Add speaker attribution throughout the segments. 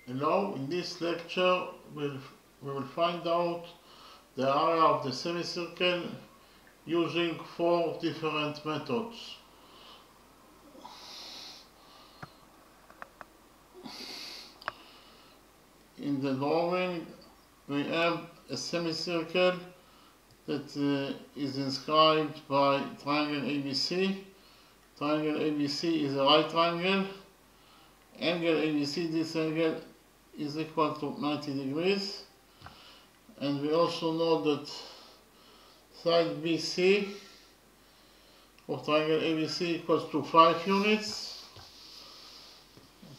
Speaker 1: Hello, in this lecture we will find out the area of the semicircle using 4 different methods. In the drawing we have a semicircle that is inscribed by triangle ABC. Triangle ABC is a right triangle. Angle ABC, this angle, is equal to 90 degrees, and we also know that side BC of triangle ABC equals to 5 units.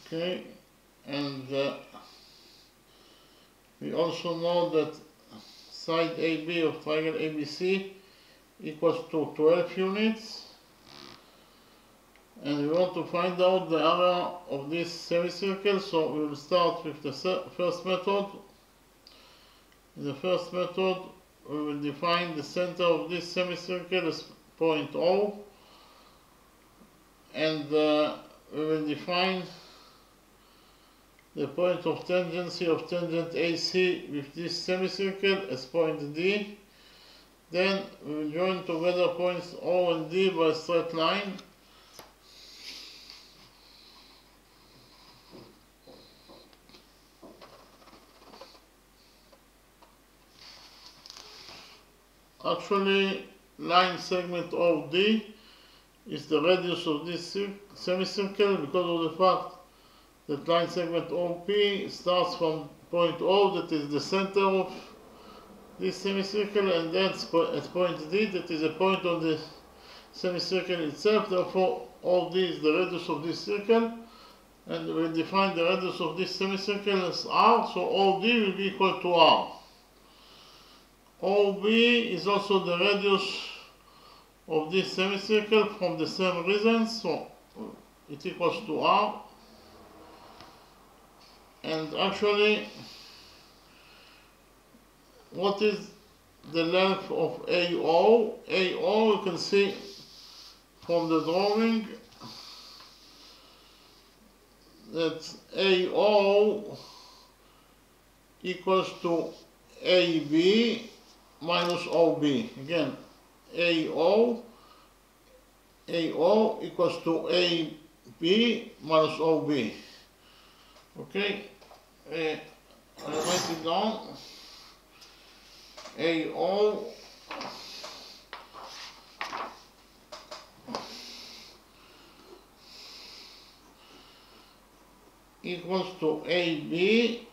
Speaker 1: Okay, and we also know that side AB of triangle ABC equals to 12 units. And we want to find out the area of this semicircle, so we will start with the first method. In the first method, we will define the center of this semicircle as point O, and we will define the point of tangency of tangent AC with this semicircle as point D. Then we will join together points O and D by a straight line. Actually, line segment OD is the radius of this semicircle because of the fact that line segment OP starts from point O, that is the center of this semicircle, and that's at point D, that is a point on the semicircle itself. Therefore, OD is the radius of this circle, and we define the radius of this semicircle as R, so OD will be equal to R. OB is also the radius of this semicircle from the same reasons, so it equals to R. And actually, what is the length of AO? AO, you can see from the drawing that AO equals to AB minus OB. Again, AO equals to AB minus OB. Okay, I write it down. AO equals to AB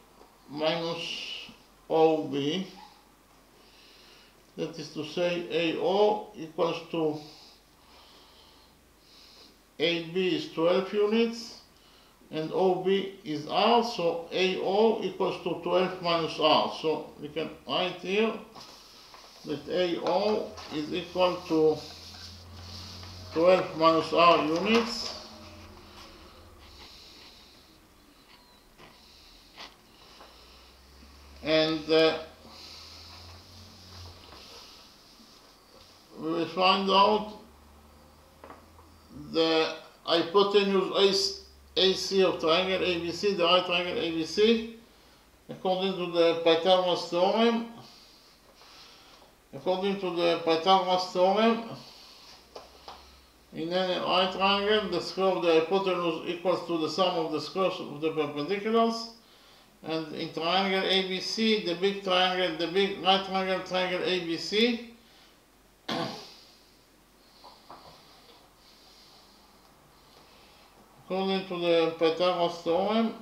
Speaker 1: minus OB. That is to say, AO equals to AB is 12 units and OB is R, so AO equals to 12 minus R. So we can write here that AO is equal to 12 minus R units. And we will find out the hypotenuse AC of triangle ABC, the right triangle ABC, according to the Pythagoras theorem. According to the Pythagoras theorem, in any right triangle, the square of the hypotenuse equals to the sum of the squares of the perpendiculars. And in triangle ABC, the big right triangle, triangle ABC, according to the Pythagoras theorem,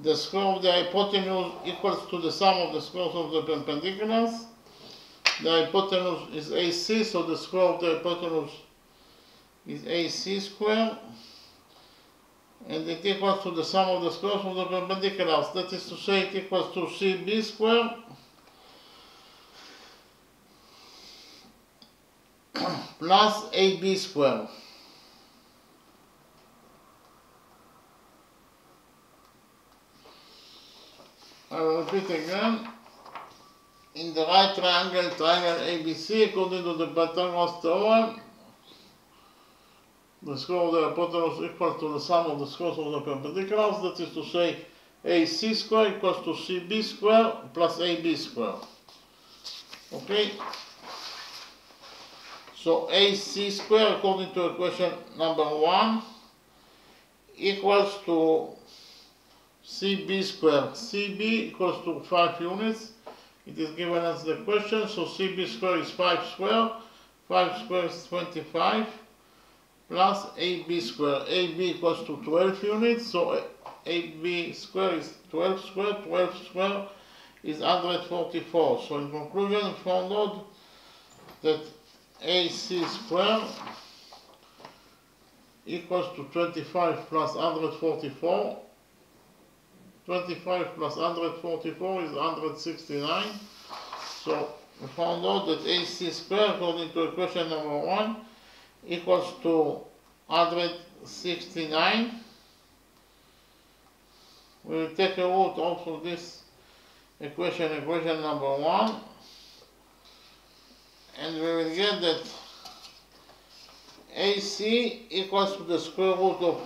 Speaker 1: the square of the hypotenuse equals to the sum of the squares of the perpendiculars. The hypotenuse is AC, so the square of the hypotenuse is AC square, and it equals to the sum of the squares of the perpendiculars. That is to say, it equals to CB square plus AB square. I will repeat again. In the right triangle, triangle ABC, according to the Pythagoras theorem, the square of the hypotenuse is equal to the sum of the squares of the perpendiculars. That is to say, AC square equals to CB square plus AB square. Okay? So AC square, according to equation number 1, equals to CB square. CB equals to 5 units. It is given as the question, so CB square is 5 square. 5 square is 25 plus AB square. AB equals to 12 units, so AB square is 12 square. 12 square is 144. So in conclusion, we found out that AC square equals to 25 plus 144. 25 plus 144 is 169. So we found out that AC square, according to equation number 1, equals to 169. We will take a root out of this equation, equation number 1, and we will get that AC equals to the square root of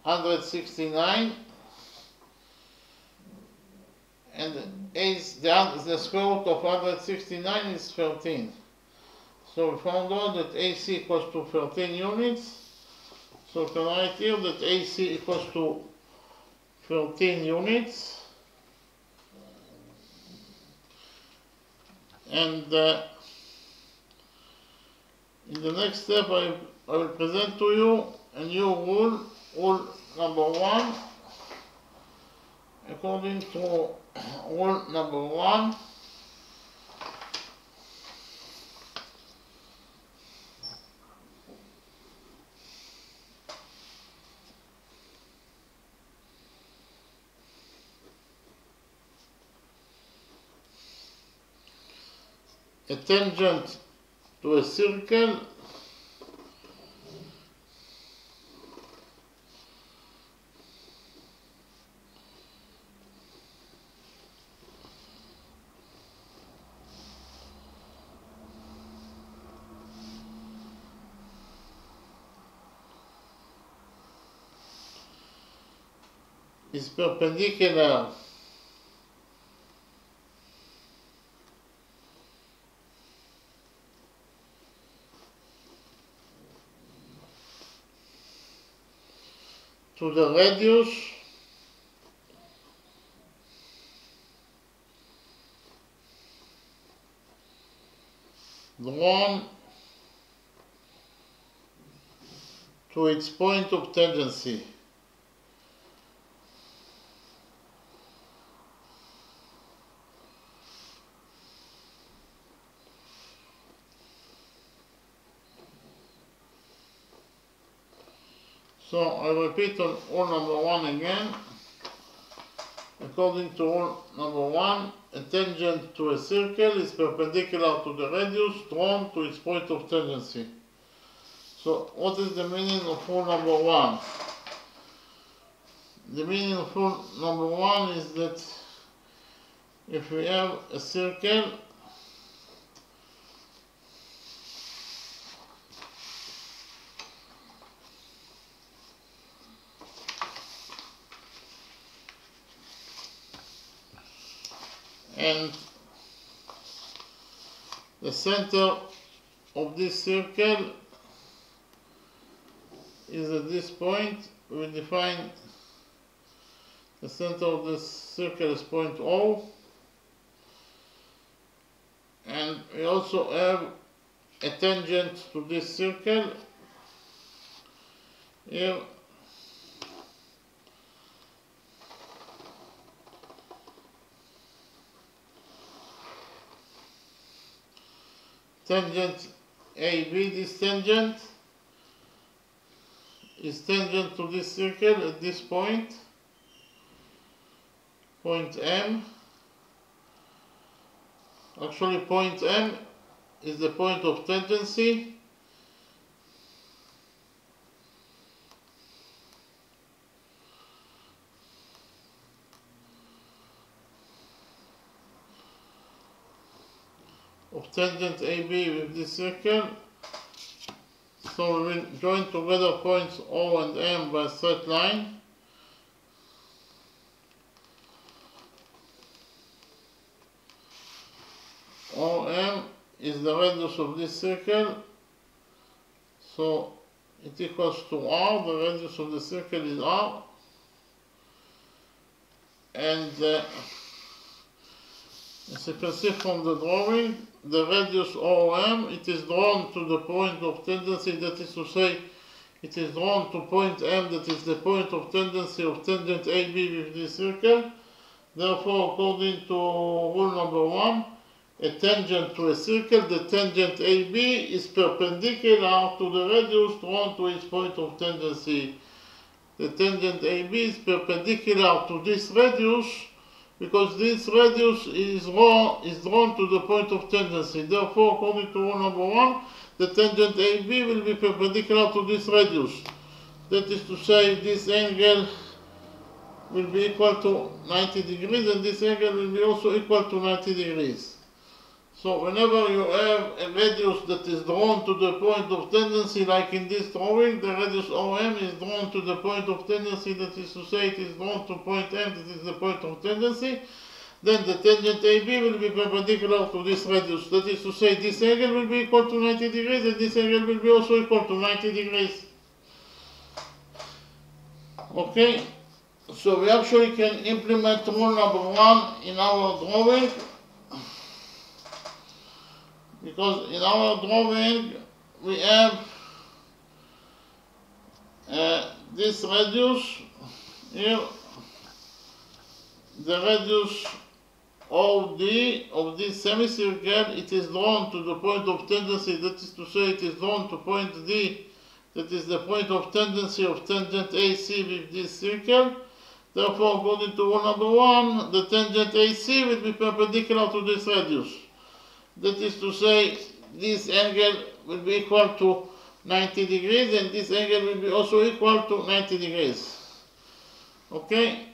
Speaker 1: 169, and the square root of 169 is 13. So we found out that AC equals to 13 units. So we can write here that AC equals to 13 units. And in the next step I will present to you a new rule, rule number 1. According to rule number 1, a tangent to a circle is perpendicular to the radius drawn to its point of tangency. So I repeat on rule number 1 again. According to rule number 1, a tangent to a circle is perpendicular to the radius drawn to its point of tangency. So what is the meaning of rule number 1? The meaning of rule number 1 is that if we have a circle and the center of this circle is at this point, we define the center of this circle as point O, and we also have a tangent to this circle here. Tangent AB, this tangent is tangent to this circle at this point, point M. Actually point M is the point of tendency. Of tangent AB with this circle. So we will join together points O and M by a straight line. OM is the radius of this circle, so it equals to R. The radius of the circle is R, and as you can see from the drawing, the radius OM, it is drawn to the point of tendency, that is to say, it is drawn to point M, that is the point of tendency of tangent AB with this circle. Therefore, according to rule number 1, a tangent to a circle, the tangent AB is perpendicular to the radius drawn to its point of tendency. The tangent AB is perpendicular to this radius because this radius is drawn to the point of tendency. Therefore, according to rule number 1, the tangent AB will be perpendicular to this radius. That is to say, this angle will be equal to 90 degrees and this angle will be also equal to 90 degrees. So whenever you have a radius that is drawn to the point of tendency, like in this drawing, the radius OM is drawn to the point of tendency, that is to say it is drawn to point M, that is the point of tendency, then the tangent AB will be perpendicular to this radius. That is to say this angle will be equal to 90 degrees and this angle will be also equal to 90 degrees. Okay, so we actually can implement rule number 1 in our drawing. Because in our drawing we have this radius here, the radius OD of this semicircle, it is drawn to the point of tendency, that is to say it is drawn to point D, that is the point of tendency of tangent AC with this circle. Therefore, according to rule number 1, the tangent AC will be perpendicular to this radius. That is to say, this angle will be equal to 90 degrees and this angle will be also equal to 90 degrees. Okay?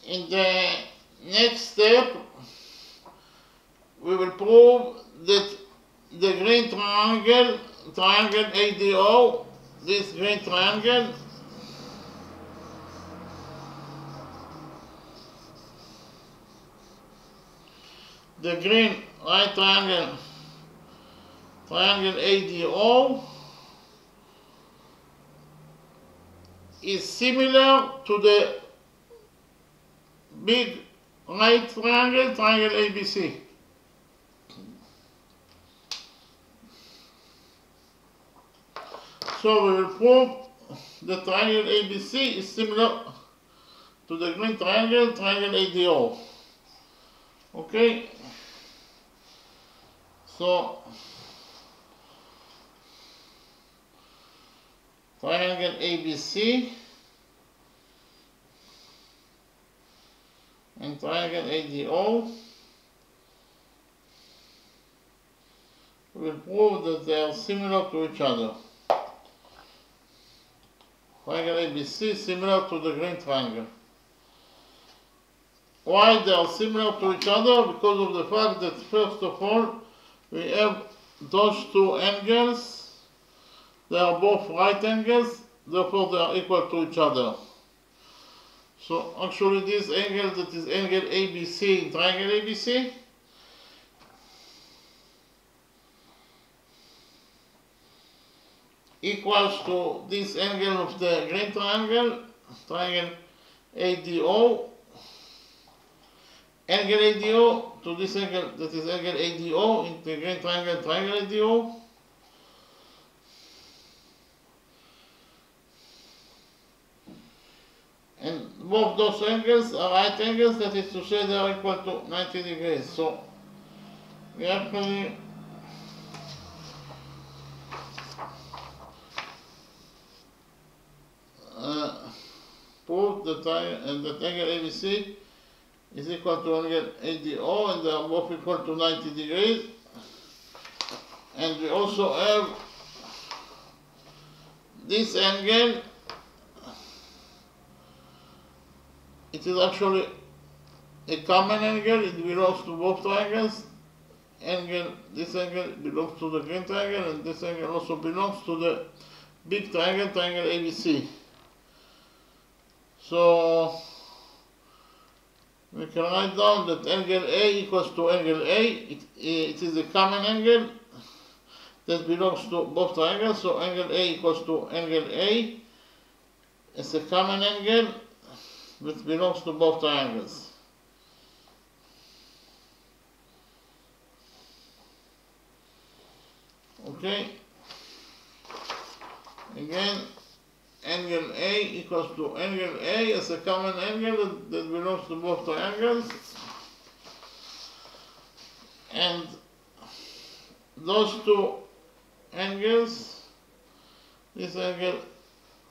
Speaker 1: In the next step, we will prove that the green triangle ADO, this green triangle, the green right triangle ADO is similar to the big right triangle ABC. So we will prove the triangle ABC is similar to the green triangle ADO. Okay? So, triangle ABC and triangle ADO, we will prove that they are similar to each other. Triangle ABC is similar to the green triangle. Why they are similar to each other? Because of the fact that, first of all, we have those two angles. They are both right angles, therefore they are equal to each other. So actually this angle, that is angle ABC in triangle ABC, equals to this angle of the green triangle ADO, angle ADO to this angle, that is angle ADO in the green triangle ADO. And both those angles are right angles, that is to say they are equal to 90 degrees. So we actually prove that angle ABC is equal to angle ADO, and they are both equal to 90 degrees. And we also have this angle. It is actually a common angle. It belongs to both triangles. This angle belongs to the green triangle, and this angle also belongs to the big triangle, triangle ABC. So we can write down that angle A equals to angle A. It is a common angle that belongs to both triangles, so angle A equals to angle A. It's a common angle that belongs to both triangles. Okay, again, angle A equals to angle A as a common angle that belongs to both triangles, and those two angles, this angle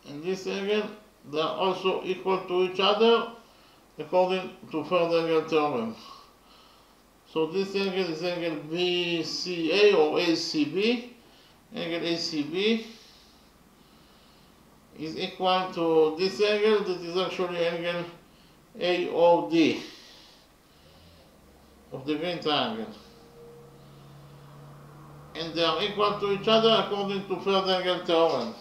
Speaker 1: and this angle, they are also equal to each other according to third angle theorem. So this angle is angle BCA or ACB. Angle ACB is equal to this angle that is actually angle AOD of the green triangle. And they are equal to each other according to third angle theorem.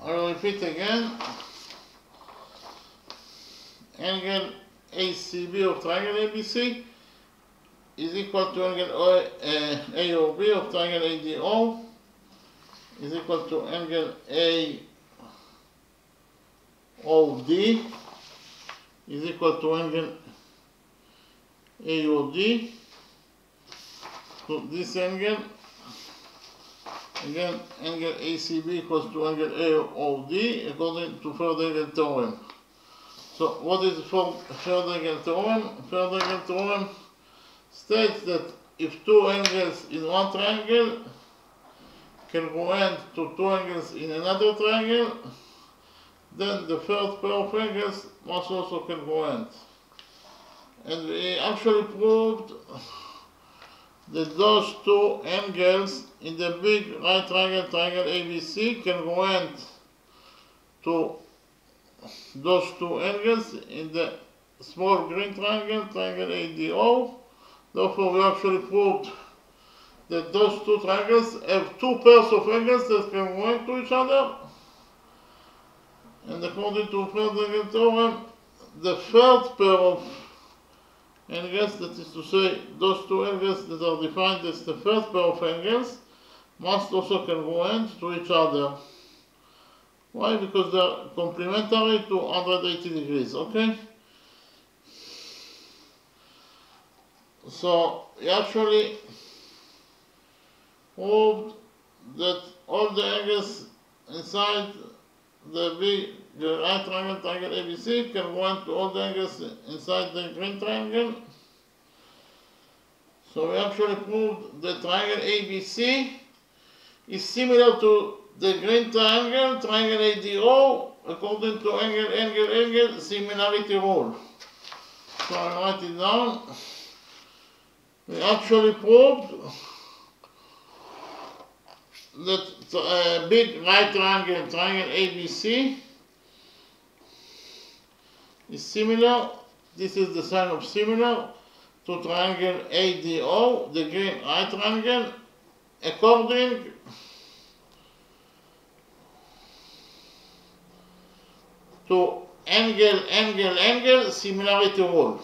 Speaker 1: I will repeat again. Angle ACB of triangle ABC is equal to angle AOB of triangle ADO is equal to angle AOD is equal to angle AOD. So this angle, again, angle ACB equals to angle AOD according to third angle theorem. So what is third angle theorem? Third angle theorem states that if two angles in one triangle congruent to two angles in another triangle, then the third pair of angles must also congruent. And we actually proved that those two angles in the big right triangle, triangle ABC, congruent to those two angles in the small green triangle, triangle ADO. Therefore, we actually proved that those two triangles have two pairs of angles that congruent to each other. And according to third angle theorem, the third pair of angles, that is to say, those two angles that are defined as the third pair of angles, must also congruent to each other. Why? Because they are complementary to 180 degrees, okay? So, we actually proved that all the angles inside the right triangle, triangle ABC, congruent to all the angles inside the green triangle. So we actually proved that triangle ABC is similar to the green triangle, triangle ADO, according to angle similarity rule. So I write it down. We actually proved that big right triangle, triangle ABC, is similar, this is the sign of similar, to triangle ADO, the green right triangle, according to angle similarity rule.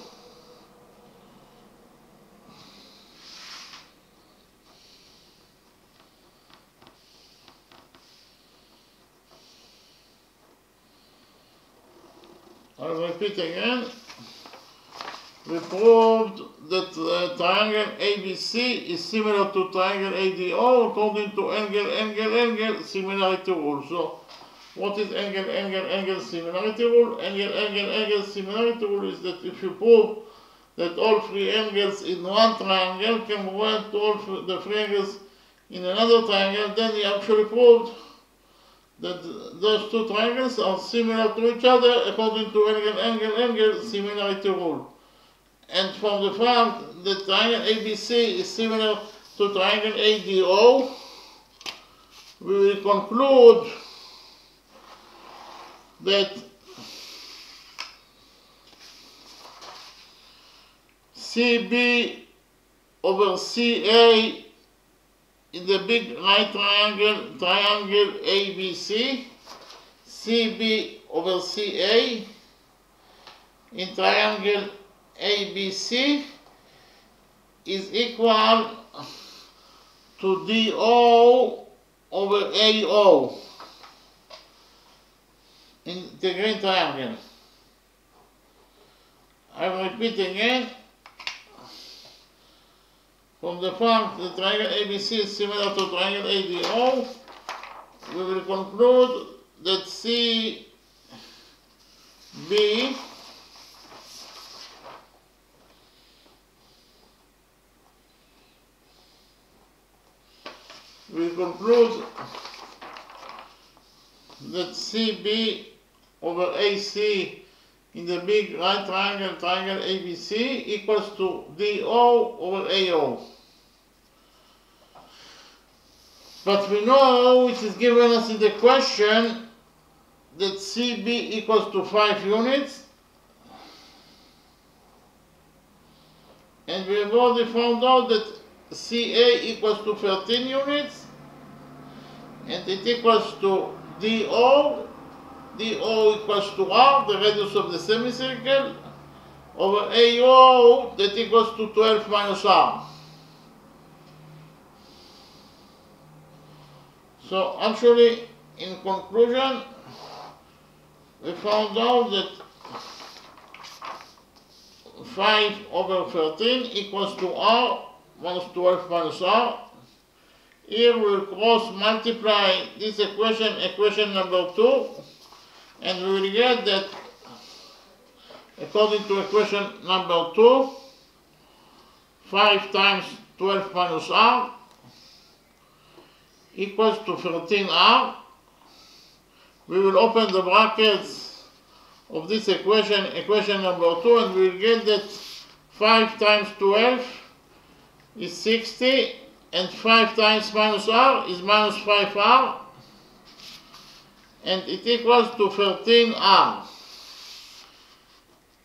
Speaker 1: I'll repeat again. We proved that triangle ABC is similar to triangle ADO according to angle similarity rule. So What is angle similarity rule? Angle similarity rule is that if you prove that all three angles in one triangle can be to all the three angles in another triangle, then you actually proved that those two triangles are similar to each other according to angle similarity rule. And from the fact that triangle ABC is similar to triangle ADO, we will conclude that CB over CA in the big right triangle ABC, CB over CA in triangle ABC is equal to DO over AO in the green triangle. I will repeat again. From the fact that triangle ABC is similar to triangle ADO, we will conclude that CB CB over AC in the big right triangle ABC equals to DO over AO. But we know, it is given us in the question, that CB equals to 5 units, and we have already found out that CA equals to 13 units, and it equals to DO equals to R, the radius of the semicircle, over AO, that equals to 12 minus R. So actually, in conclusion, we found out that 5 over 13 equals to R minus 12 minus R. Here we will cross multiply this equation number 2, and we will get that according to equation number 2, 5 times 12 minus R equals to 13R. We will open the brackets of this equation number 2, and we will get that 5 times 12 is 60, and 5 times minus R is minus 5R, and it equals to 13R.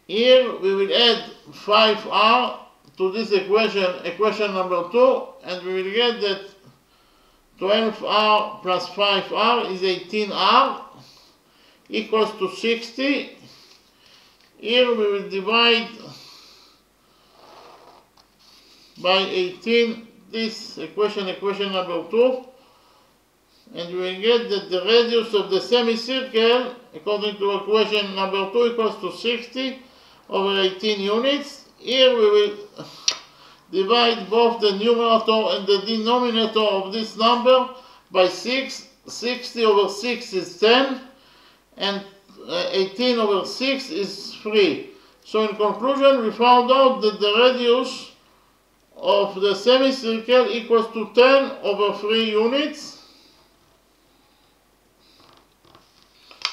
Speaker 1: Here we will add 5R to this equation number 2, and we will get that 12R plus 5R is 18R equals to 60. Here we will divide by 18 this equation number 2, and we will get that the radius of the semicircle according to equation number 2 equals to 60 over 18 units. Here we will divide both the numerator and the denominator of this number by 6. 60 over 6 is 10, and 18 over 6 is 3. So in conclusion, we found out that the radius of the semicircle equals to 10 over 3 units.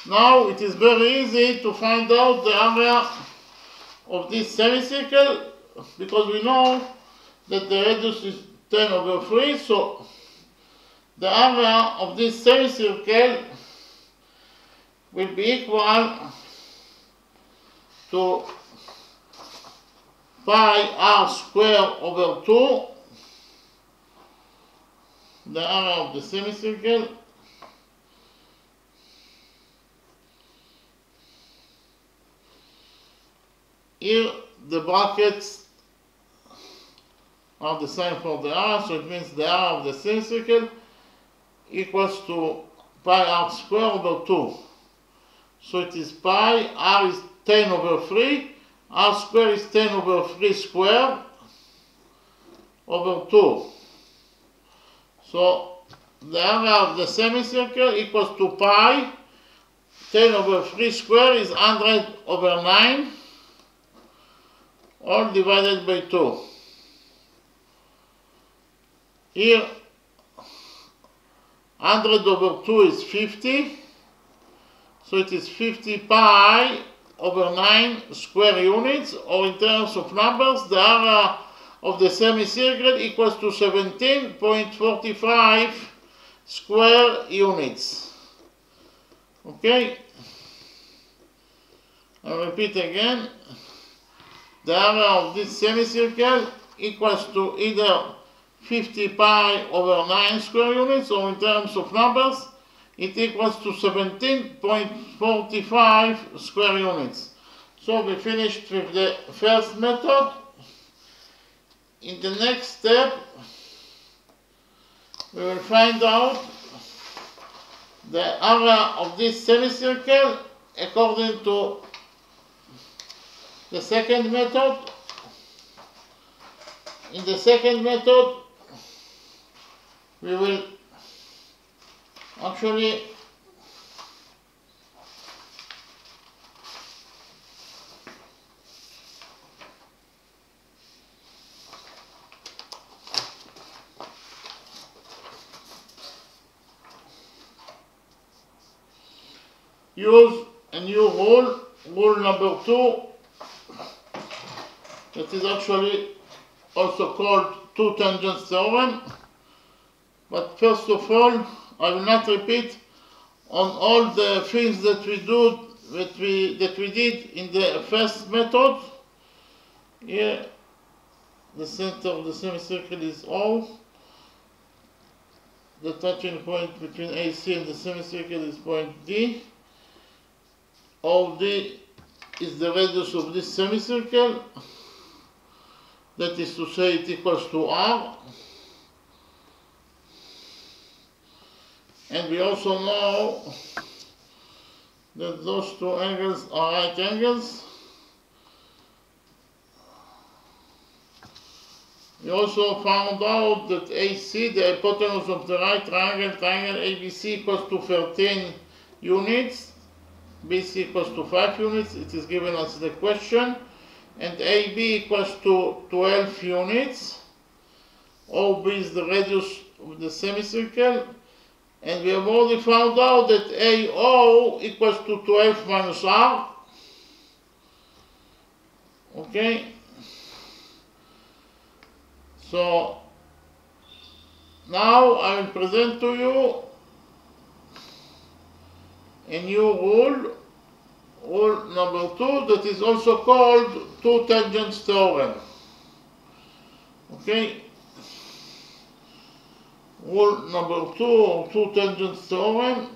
Speaker 1: Now it is very easy to find out the area of this semicircle, because we know that the radius is 10 over 3, so the area of this semicircle will be equal to pi r squared over 2, the area of the semicircle, here the brackets are the same for the area, so it means the area of the semicircle equals to pi r squared over 2. So it is pi, r is 10 over 3, r squared is 10 over 3 squared over 2. So the area of the semicircle equals to pi 10 over 3 square is 100 over 9, all divided by 2. Here 100 over 2 is 50, so it is 50 pi over 9 square units, or in terms of numbers, the area of the semicircle equals to 17.45 square units. Okay? I'll repeat again. The area of this semicircle equals to either 50 pi over 9 square units, or in terms of numbers, it equals to 17.45 square units. So we finished with the first method. In the next step, we will find out the area of this semicircle according to the second method. In the second method, we will actually use a new rule, rule number 2, that is actually also called two tangents theorem. But first of all, I will not repeat on all the things that we did in the first method. Here, the center of the semicircle is O. The touching point between AC and the semicircle is point D. OD is the radius of this semicircle. That is to say, it equals to R. And we also know that those two angles are right angles. We also found out that AC, the hypotenuse of the right triangle, triangle ABC, equals to 13 units. BC equals to 5 units. It is given as the question. And AB equals to 12 units. OB is the radius of the semicircle. And we have already found out that AO equals to 12 minus R. Okay? So, now I will present to you a new rule, rule number 2, that is also called two tangents theorem. Okay? Rule number 2, or two tangents theorem.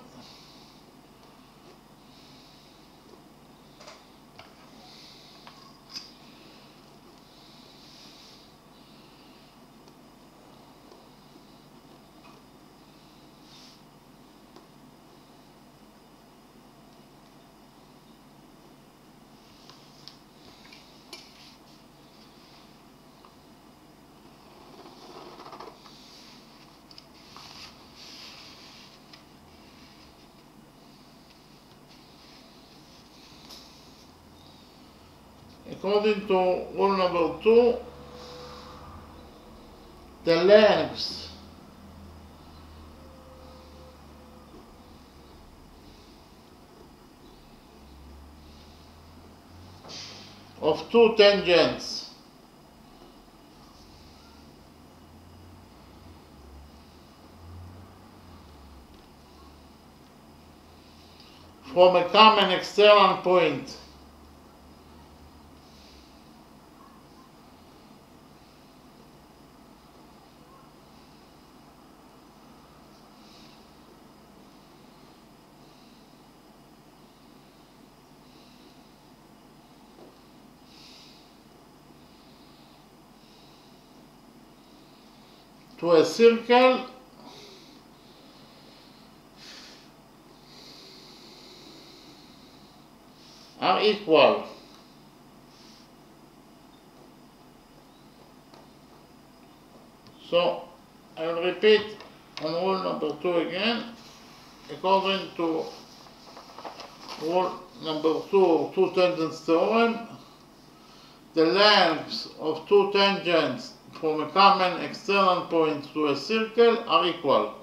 Speaker 1: According to rule number 2, the lengths of two tangents from a common external point to a circle are equal. So I will repeat on rule number 2 again. According to rule number 2, two tangents theorem. The lengths of two tangents from a common external point to a circle are equal.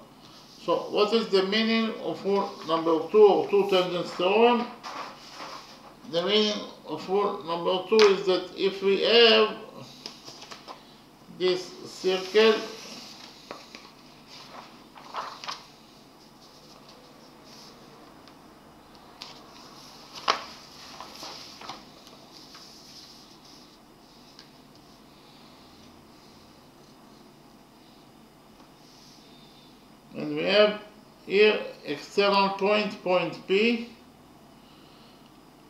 Speaker 1: So what is the meaning of rule number 2 or two tangents theorem? The meaning of rule number 2 is that if we have this circle and we have here external point, point P.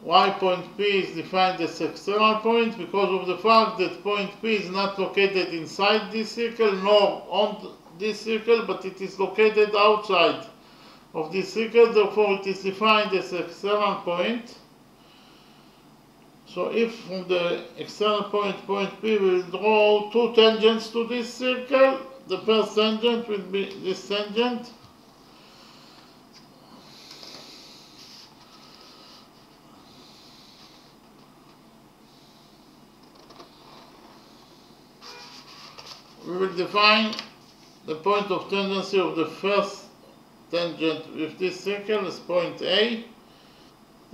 Speaker 1: Why point P is defined as external point? Because of the fact that point P is not located inside this circle nor on this circle, but it is located outside of this circle, therefore it is defined as external point. So if from the external point, point P, we will draw two tangents to this circle, the first tangent will be this tangent. We will define the point of tangency of the first tangent with this circle as point A.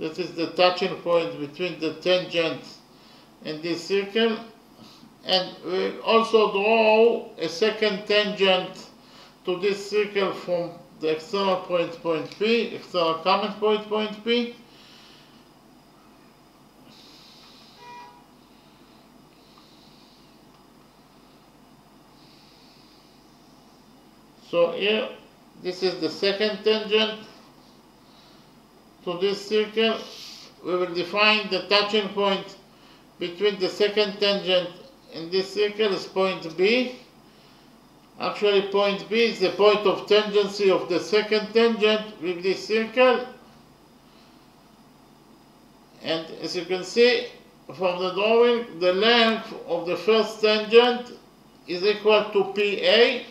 Speaker 1: That is the touching point between the tangent and this circle. And we will also draw a second tangent to this circle from the external point, point P, external common point, point P. So here, this is the second tangent to this circle. We will define the touching point between the second tangent and this circle as point B. Actually, point B is the point of tangency of the second tangent with this circle. And as you can see from the drawing, the length of the first tangent is equal to PA.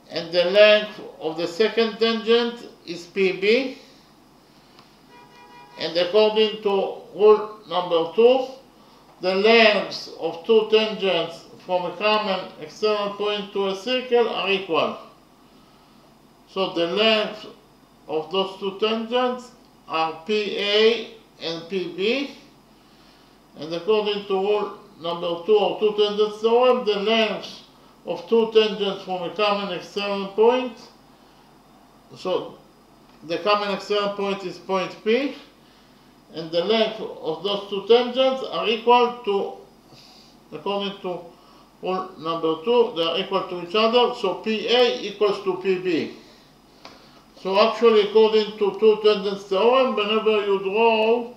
Speaker 1: And the length of the second tangent is PB. And according to rule number 2, the lengths of two tangents from a common external point to a circle are equal. So the length of those two tangents are PA and PB. And according to rule number 2 or two tangents theorem, the lengths of two tangents from a common external point. So the common external point is point P, and the length of those two tangents are equal to, according to rule number 2, they are equal to each other, so PA equals to PB. So actually, according to two tangents theorem, whenever you draw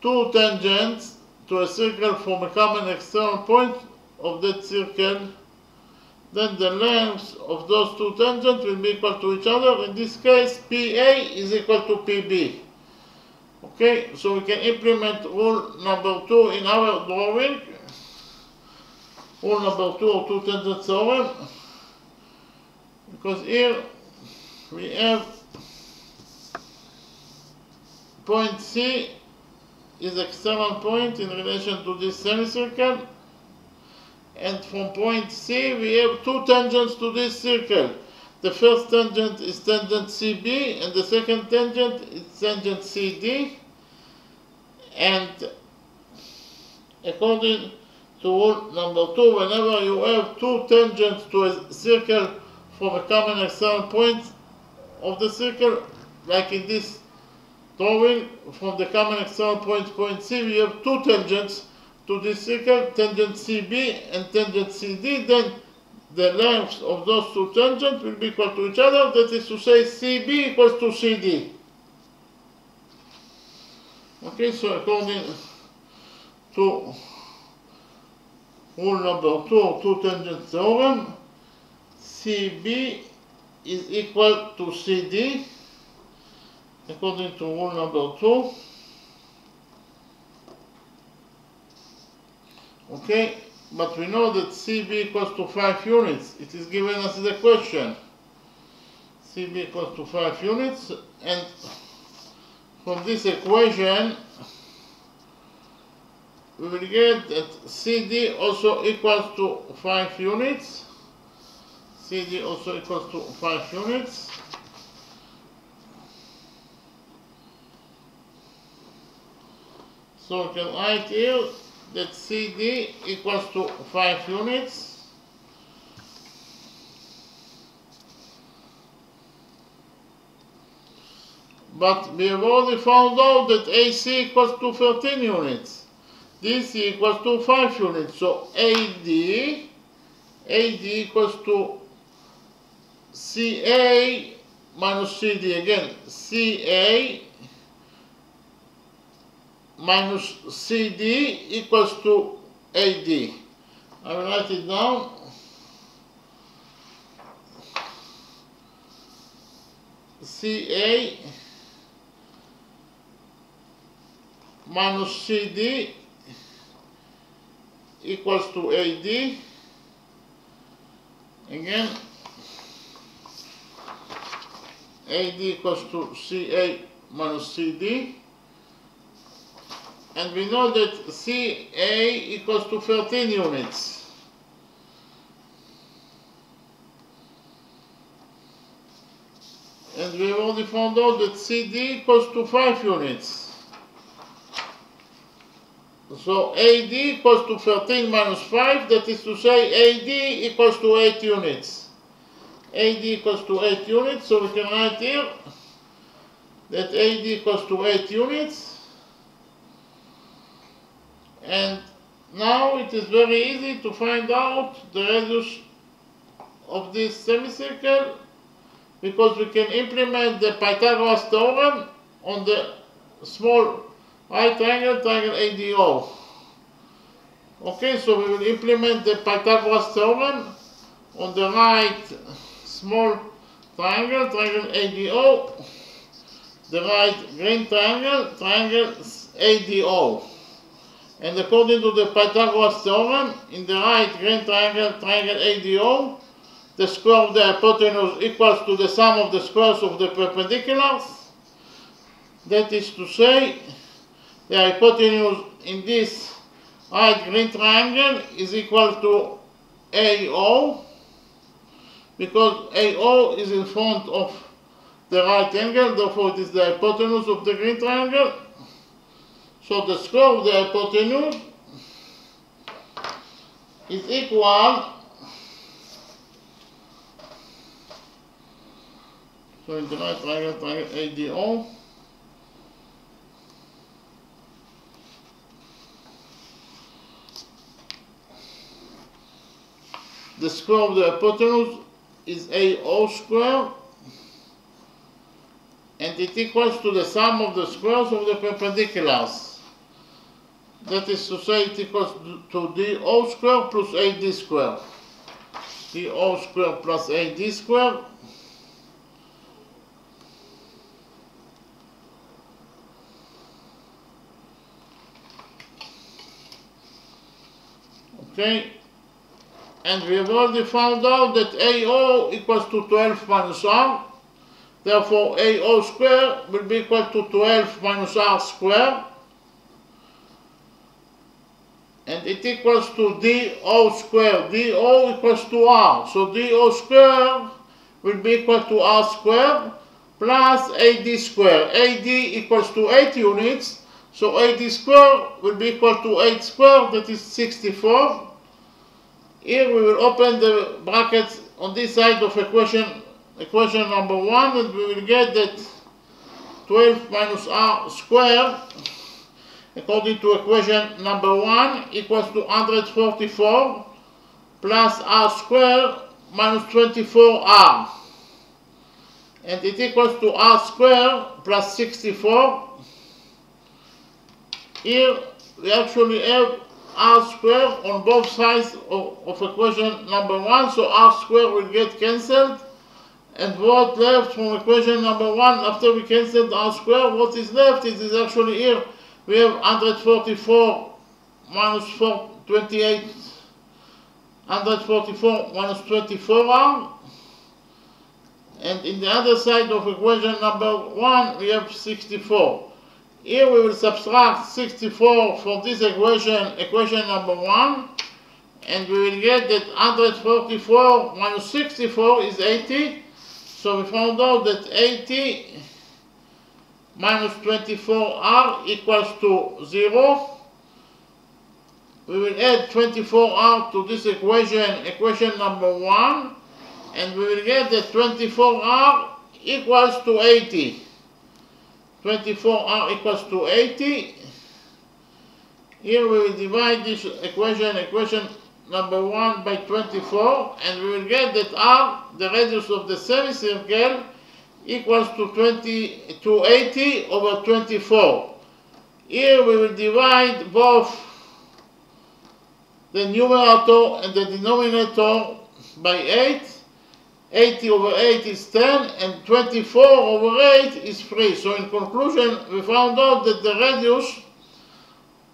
Speaker 1: two tangents to a circle from a common external point of that circle, then the lengths of those two tangents will be equal to each other. In this case, PA is equal to PB. Okay, so we can implement rule number 2 in our drawing. Rule number 2 or two tangent theorem. Because here we have point C is external point in relation to this semicircle. And from point C, we have two tangents to this circle. The first tangent is tangent CB, and the second tangent is tangent CD. And according to rule number 2, whenever you have two tangents to a circle from a common external point of the circle, like in this drawing, from the common external point, point C, we have two tangents to this circle, tangent CB and tangent CD, then the lengths of those two tangents will be equal to each other. That is to say, CB equals to CD. Okay, so according to rule number 2 or two tangent theorem, CB is equal to CD, according to rule number 2. Okay, but we know that CB equals to 5 units. It is given us the question. CB equals to 5 units, and from this equation, we will get that CD also equals to 5 units. CD also equals to 5 units. So we can write here that CD equals to 5 units. But we have already found out that AC equals to 13 units. DC equals to 5 units. So AD equals to CA minus CD. Again, CA minus CD equals to AD. I will write it down. CA minus CD equals to AD. Again, AD equals to CA minus CD. And we know that CA equals to 13 units. And we have already found out that CD equals to 5 units. So AD equals to 13 minus 5, that is to say AD equals to 8 units. AD equals to 8 units, so we can write here that AD equals to 8 units. And now it is very easy to find out the radius of this semicircle, because we can implement the Pythagoras theorem on the small right triangle, triangle ADO. Okay, so we will implement the Pythagoras theorem on the right small triangle, triangle ADO, the right green triangle, triangle ADO. And according to the Pythagoras theorem, in the right green triangle, triangle ADO, the square of the hypotenuse equals to the sum of the squares of the perpendiculars. That is to say, the hypotenuse in this right green triangle is equal to AO, because AO is in front of the right angle, therefore it is the hypotenuse of the green triangle. So the square of the hypotenuse is equal, so in the right triangle, triangle ADO, the square of the hypotenuse is AO square, and it equals to the sum of the squares of the perpendiculars. That is to say, it equals to DO square plus AD square. DO square plus AD square. Okay. And we have already found out that AO equals to 12 minus R. Therefore, AO square will be equal to 12 minus R square. And it equals to DO square. DO equals to R. So DO square will be equal to R square plus AD square. AD equals to 8 units. So AD square will be equal to 8 square, that is 64. Here we will open the brackets on this side of equation number 1, and we will get that 12 minus R square, according to equation number 1, equals to 144 plus R square minus 24R. And it equals to R square plus 64. Here we actually have R square on both sides of equation number 1, so R square will get cancelled. And what left from equation number 1, after we cancelled R square, what is left is actually here, we have 144 minus 28, 144 minus 24R. And in the other side of equation number 1, we have 64. Here we will subtract 64 for this equation number 1, and we will get that 144 minus 64 is 80. So we found out that 80 minus 24r equals to 0. We will add 24r to this equation number 1, and we will get that 24r equals to 80. 24r equals to 80. Here we will divide this equation number 1 by 24, and we will get that r, the radius of the semicircle, equals to 80 over 24. Here we will divide both the numerator and the denominator by 8. 80 over 8 is 10, and 24 over 8 is 3. So in conclusion, we found out that the radius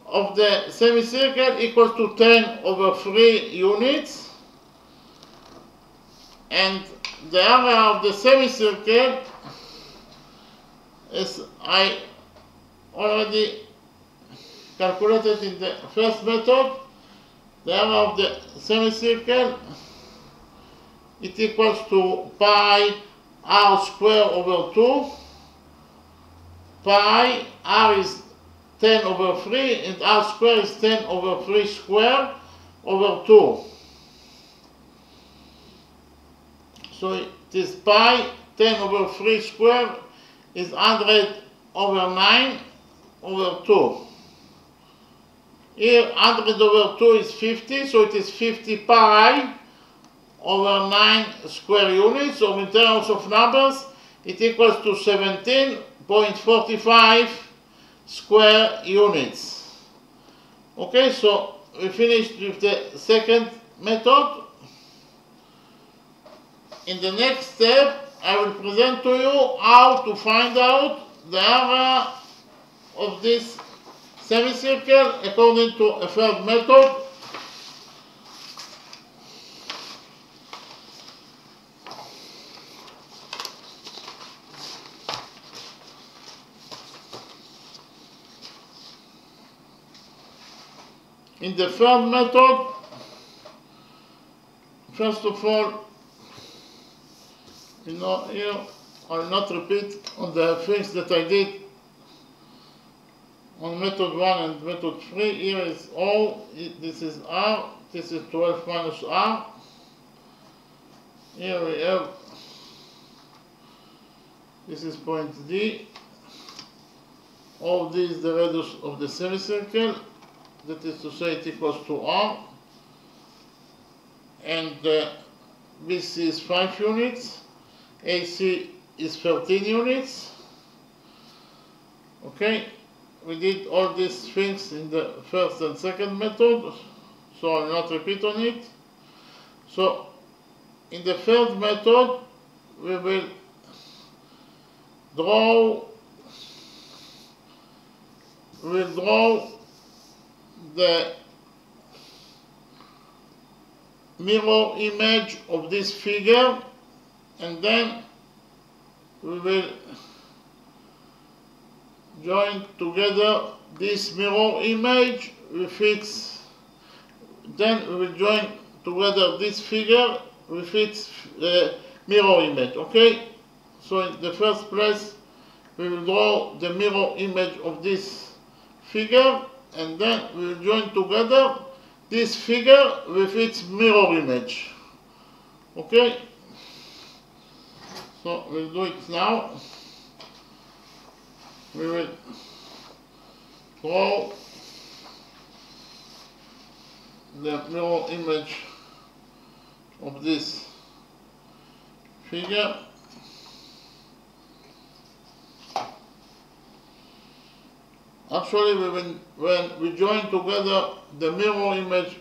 Speaker 1: of the semicircle equals to 10 over 3 units, and the area of the semicircle, as I already calculated in the first method, the area of the semicircle, it equals to pi r square over 2. Pi r is 10 over 3, and r square is 10 over 3 square over 2. So it is pi 10 over 3 square is 100 over 9 over 2. Here 100 over 2 is 50, so it is 50 pi over 9 square units. So in terms of numbers, it equals to 17.45 square units. Okay, so we finished with the second method. In the next step, I will present to you how to find out the area of this semicircle according to a third method. In the third method, first of all, here I will not repeat on the things that I did on method 1 and method 3. Here is O, this is R, this is 12 minus R. Here we have, this is point D. OD is the radius of the semicircle, that is to say it equals to R. And BC is 5 units. AC is 13 units. Okay, we did all these things in the first and second method, so I will not repeat on it. So in the third method, we will draw the mirror image of this figure, and then we will join together this mirror image with its, then we will join together this figure with its mirror image. Okay, so in the first place we will draw the mirror image of this figure, and then we will join together this figure with its mirror image. Okay, so we'll do it now. We will draw the mirror image of this figure. Actually, when we join together the mirror image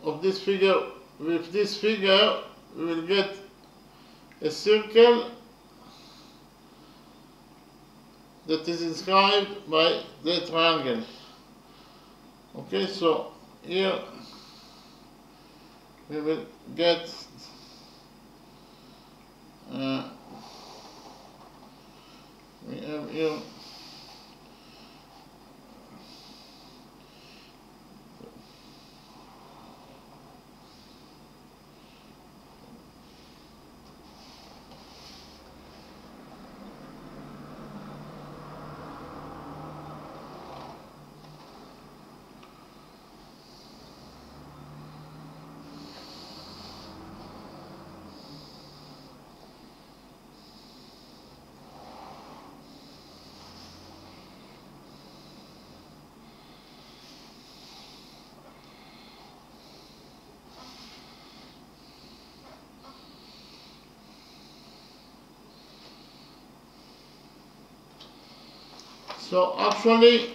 Speaker 1: of this figure with this figure, we will get a circle that is inscribed by the triangle. Okay, so here we will get we have here So actually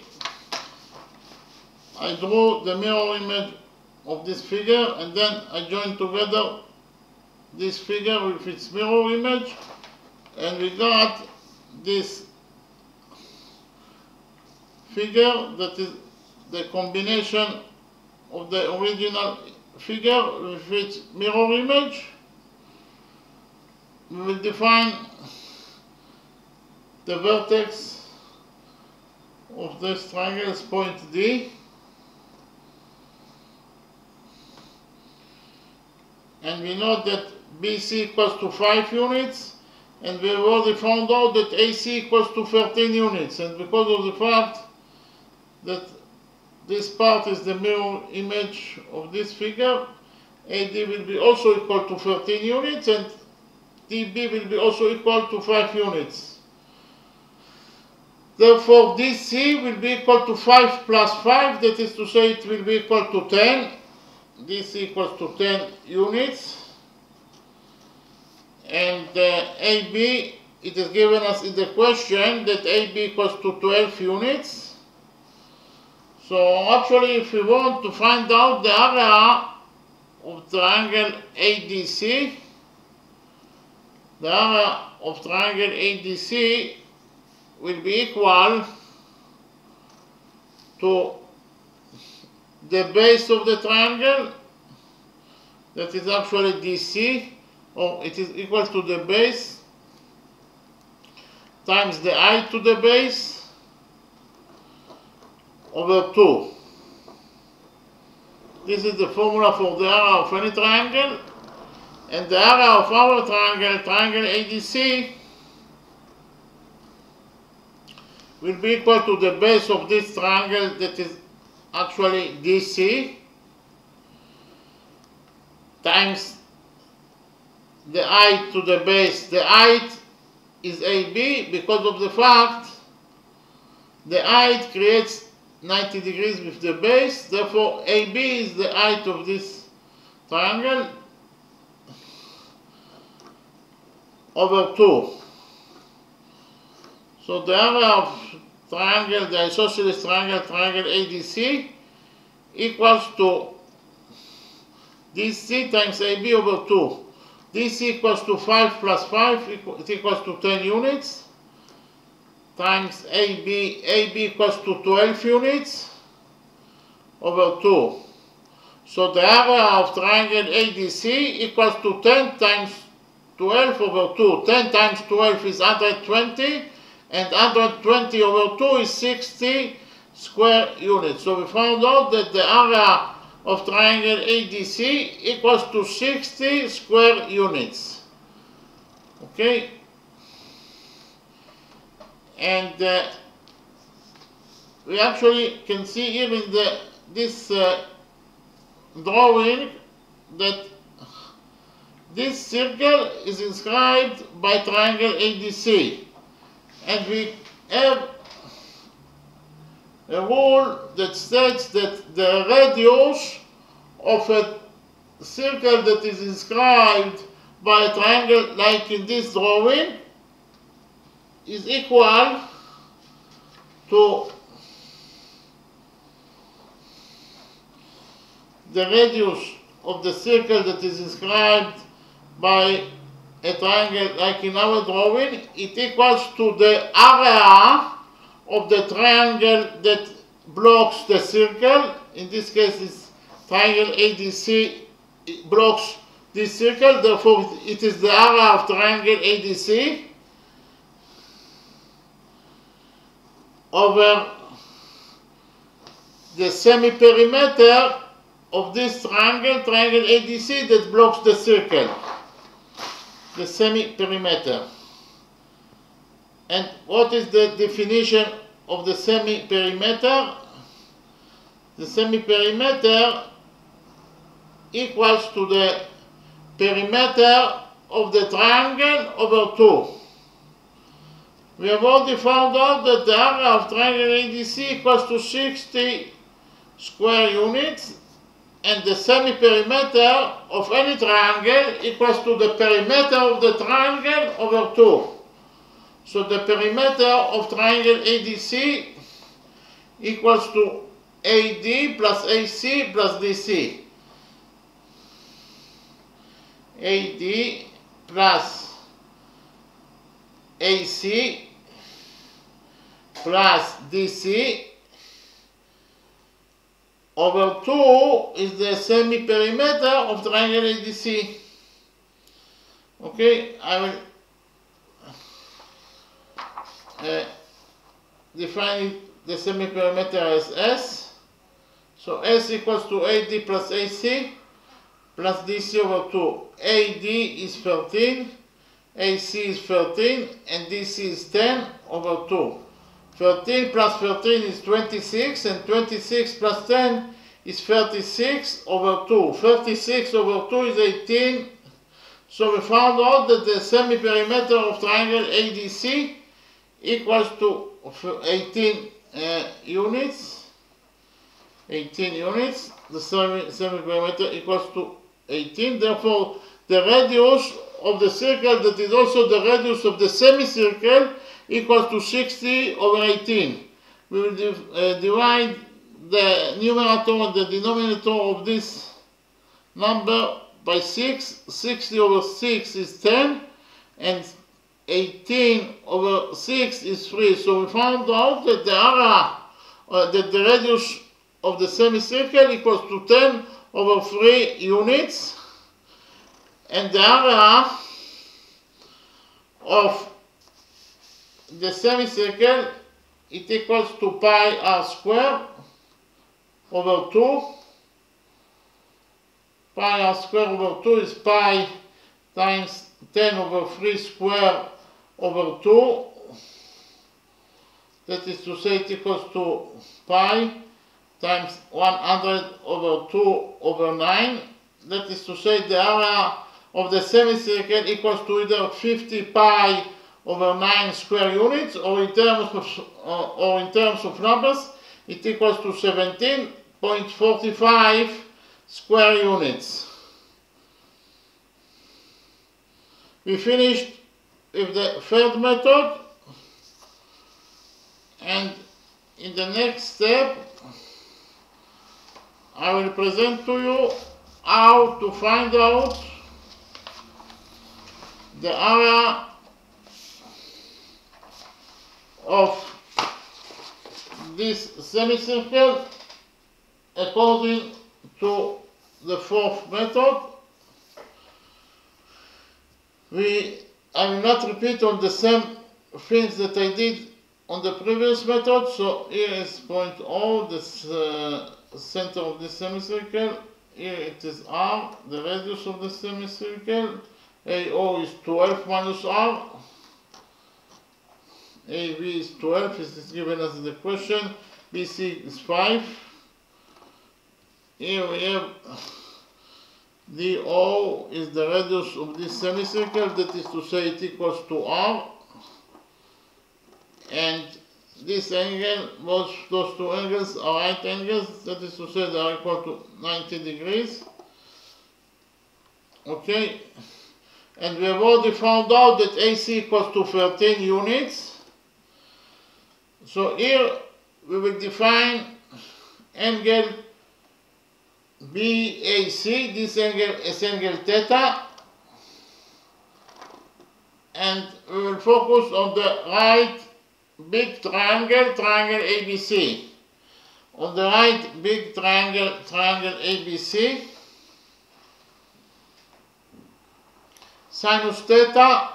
Speaker 1: I drew the mirror image of this figure, and then I joined together this figure with its mirror image, and we got this figure that is the combination of the original figure with its mirror image. We will define the vertex of this triangle as point D, and we know that BC equals to 5 units, and we have already found out that AC equals to 13 units, and because of the fact that this part is the mirror image of this figure, AD will be also equal to 13 units, and DB will be also equal to 5 units. Therefore, DC will be equal to 5 plus 5, that is to say it will be equal to 10. DC equals to 10 units. And AB, it is given us in the question that AB equals to 12 units. So actually, if we want to find out the area of triangle ADC, the area of triangle ADC will be equal to the base of the triangle, that is actually DC, or it is equal to the base times the height to the base over 2. This is the formula for the area of any triangle, and the area of our triangle, triangle ADC, will be equal to the base of this triangle, that is actually DC, times the height to the base. The height is AB because of the fact the height creates 90 degrees with the base, therefore AB is the height of this triangle over 2. So the area of triangle, the isosceles triangle, triangle ADC, equals to DC times AB over 2. DC equals to 5 plus 5, it equals to 10 units, times AB equals to 12 units over 2. So the area of triangle ADC equals to 10 times 12 over 2. 10 times 12 is 120, and 120 over 2 is 60 square units. So we found out that the area of triangle ADC equals to 60 square units. Okay? And we actually can see here in this drawing that this circle is inscribed by triangle ADC. And we have a rule that states that the radius of a circle that is inscribed by a triangle, like in this drawing, is equal to the radius of the circle that is inscribed by a triangle, like in our drawing. It equals to the area of the triangle that blocks the circle. In this case, it's triangle ADC blocks this circle, therefore it is the area of triangle ADC over the semi-perimeter of this triangle, triangle ADC, that blocks the circle, the semi-perimeter. And what is the definition of the semi-perimeter? The semi-perimeter equals to the perimeter of the triangle over 2. We have already found out that the area of triangle ADC equals to 60 square units, and the semi-perimeter of any triangle equals to the perimeter of the triangle over 2. So the perimeter of triangle ADC equals to AD plus AC plus DC. AD plus AC plus DC over 2 is the semi-perimeter of triangle ADC. Okay, I will define the semi-perimeter as S. So S equals to AD plus AC plus DC over 2. AD is 13, AC is 13, and DC is 10 over 2. 13 plus 13 is 26, and 26 plus 10 is 36 over 2. 36 over 2 is 18. So we found out that the semi-perimeter of triangle ADC equals to 18 units. 18 units. The semi-perimeter equals to 18. Therefore, the radius of the circle, that is also the radius of the semicircle, equals to 60 over 18. We will divide the numerator and the denominator of this number by 6. 60 over 6 is 10, and 18 over 6 is 3. So we found out that the area, that the radius of the semicircle equals to 10 over 3 units, and the area of the semicircle, it equals to pi r squared over 2. Pi r squared over 2 is pi times 10 over 3 squared over 2. That is to say, it equals to pi times 100 over 2 over 9. That is to say, the area of the semicircle equals to either 50 pi over 9 square units, or in terms of numbers, it equals to 17.45 square units. We finished with the third method, and in the next step I will present to you how to find out the area of this semicircle according to the fourth method. I will not repeat on the same things that I did on the previous method. So here is point O, this center of the semicircle. Here it is R, the radius of the semicircle. AO is 12 minus R. AB is 12, this is given as the question. BC is 5. Here we have DO is the radius of this semicircle, that is to say it equals to R. And this angle, both those two angles are right angles, that is to say they are equal to 90 degrees. Okay, and we have already found out that AC equals to 13 units. So here we will define angle BAC. This angle is angle theta, and we will focus on the right big triangle, triangle ABC. On the right big triangle, triangle ABC, sinus theta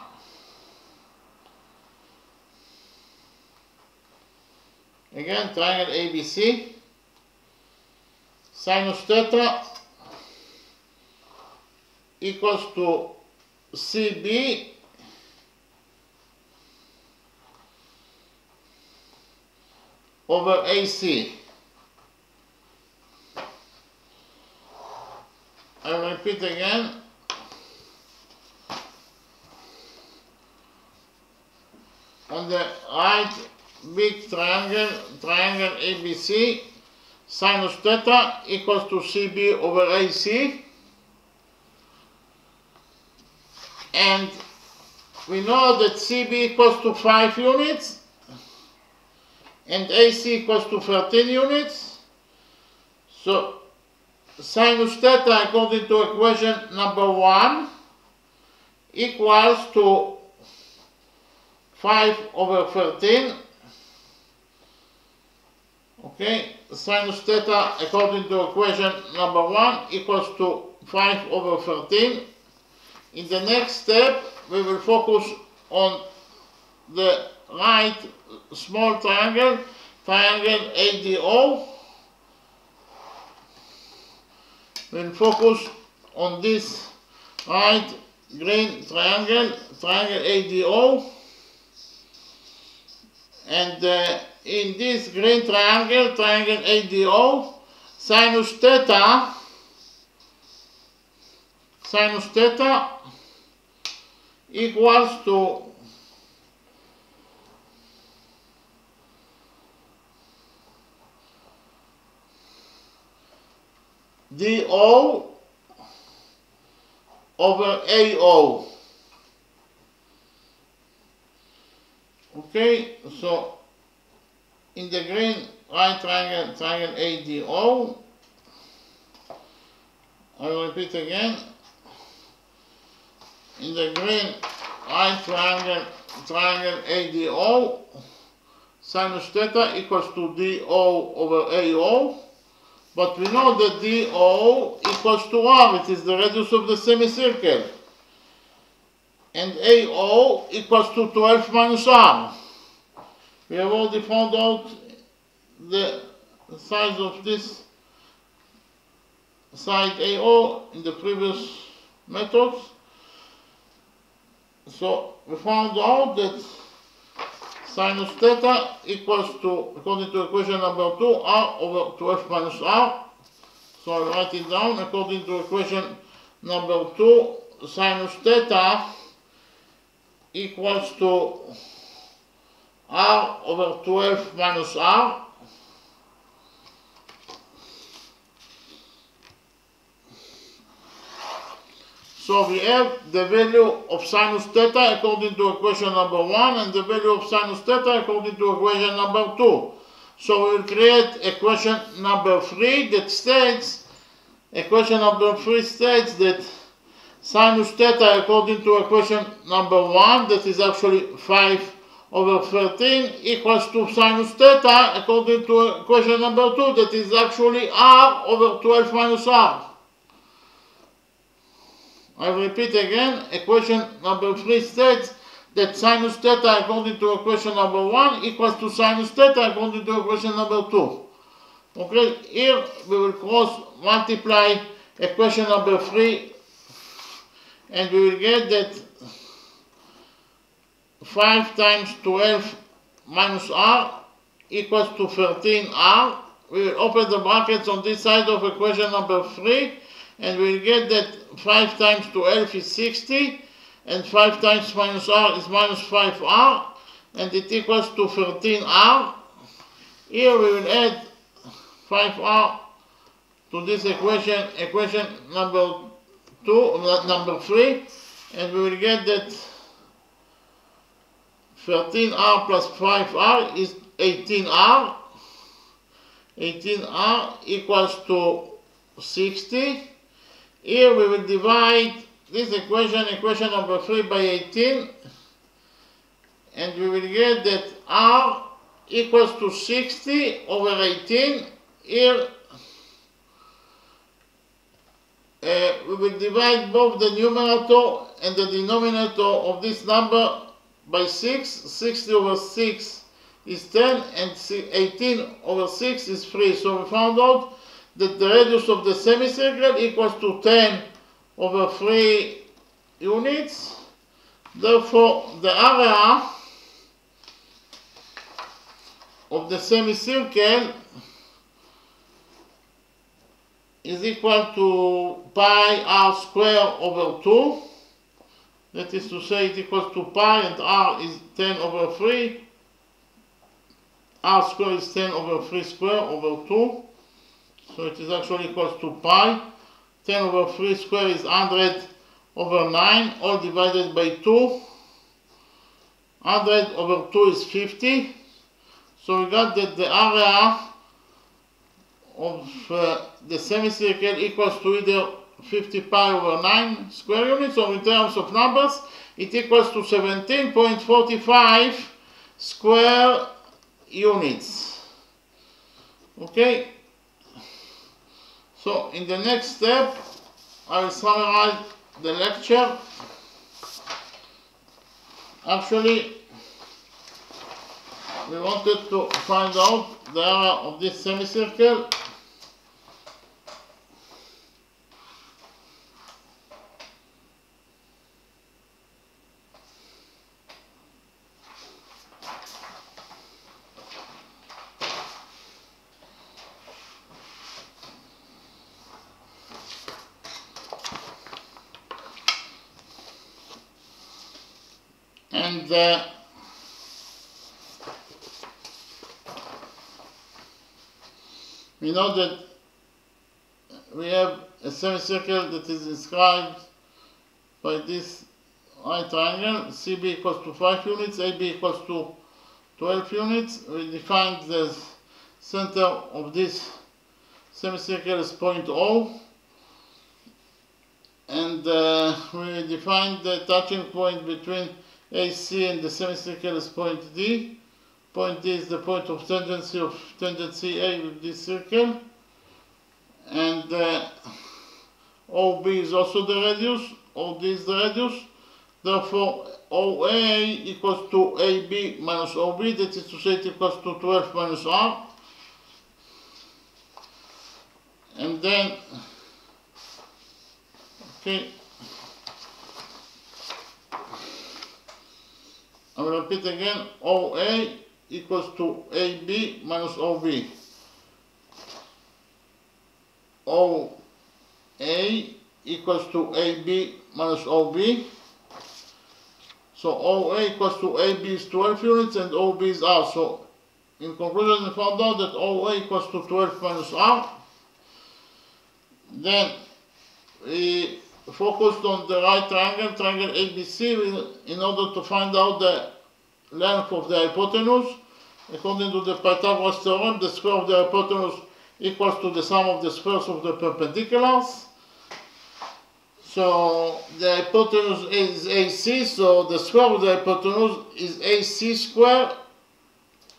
Speaker 1: again, triangle ABC, sinus theta equals to CB over AC. I will repeat again. On the right big triangle, triangle ABC, sinus theta equals to CB over AC, and we know that CB equals to 5 units and AC equals to 13 units. So sinus theta according to equation number 1 equals to 5 over 13. Okay, sinus theta according to equation number 1 equals to 5 over 13. In the next step, we will focus on the right small triangle, triangle ADO. We'll focus on this right green triangle, triangle ADO. And in this green triangle, triangle ADO, sinus theta equals to DO over AO. Okay, so in the green right triangle, triangle ADO, I will repeat again. In the green right triangle, triangle ADO, sinus theta equals to DO over AO. But we know that DO equals to R, it is the radius of the semicircle. And AO equals to 12 minus R. We have already found out the size of this side AO in the previous methods. So we found out that sinus theta equals to, according to equation number 2, R over 12 minus R. So I'll write it down. According to equation number 2, sinus theta equals to R over 12 minus R. So we have the value of sinus theta according to equation number 1 and the value of sinus theta according to equation number 2. So we will create equation number 3 that states, equation number 3 states that sinus theta according to equation number 1, that is actually 5 over 13, equals to sinus theta according to equation number 2, that is actually R over 12 minus R. I repeat again, equation number 3 states that sinus theta according to equation number 1 equals to sinus theta according to equation number 2. Okay, here we will cross multiply equation number 3 and we will get that 5 times 12 minus R equals to 13R. We will open the brackets on this side of equation number 3 and we will get that 5 times 12 is 60 and 5 times minus R is minus 5R and it equals to 13R. Here we will add 5R to this equation, equation number 3, and we will get that 13R plus 5R is 18R. 18R equals to 60. Here we will divide this equation, equation number 3 by 18, and we will get that R equals to 60 over 18. Here we will divide both the numerator and the denominator of this number by 6. 60 over 6 is 10 and 18 over 6 is 3. So we found out that the radius of the semicircle equals to 10 over 3 units. Therefore, the area of the semicircle is equal to pi r squared over 2. That is to say, it equals to pi and r is 10 over 3. R squared is 10 over 3 squared over 2. So it is actually equals to pi. 10 over 3 squared is 100 over 9, all divided by 2. 100 over 2 is 50. So we got that the area of the semicircle equals to either 50 pi over 9 square units, or in terms of numbers, it equals to 17.45 square units. Okay? So in the next step, I will summarize the lecture. Actually, we wanted to find out the area of this semicircle. And we know that we have a semicircle that is inscribed by this right triangle. CB equals to 5 units, AB equals to 12 units. We defined the center of this semicircle as point O. And we defined the touching point between AC and the semicircle as point D. Point D is the point of tangency A with this circle. And OB is also the radius. OD is the radius. Therefore, OA equals to AB minus OB. That is to say, it equals to 12 minus R. And then, okay, I will repeat again, OA equals to AB minus OB. OA equals to AB minus OB. So OA equals to AB is 12 units and OB is R. So in conclusion, we found out that OA equals to 12 minus R. Then we focused on the right triangle, triangle ABC, in order to find out the length of the hypotenuse. According to the Pythagoras theorem, the square of the hypotenuse equals to the sum of the squares of the perpendiculars. So the hypotenuse is AC, so the square of the hypotenuse is AC square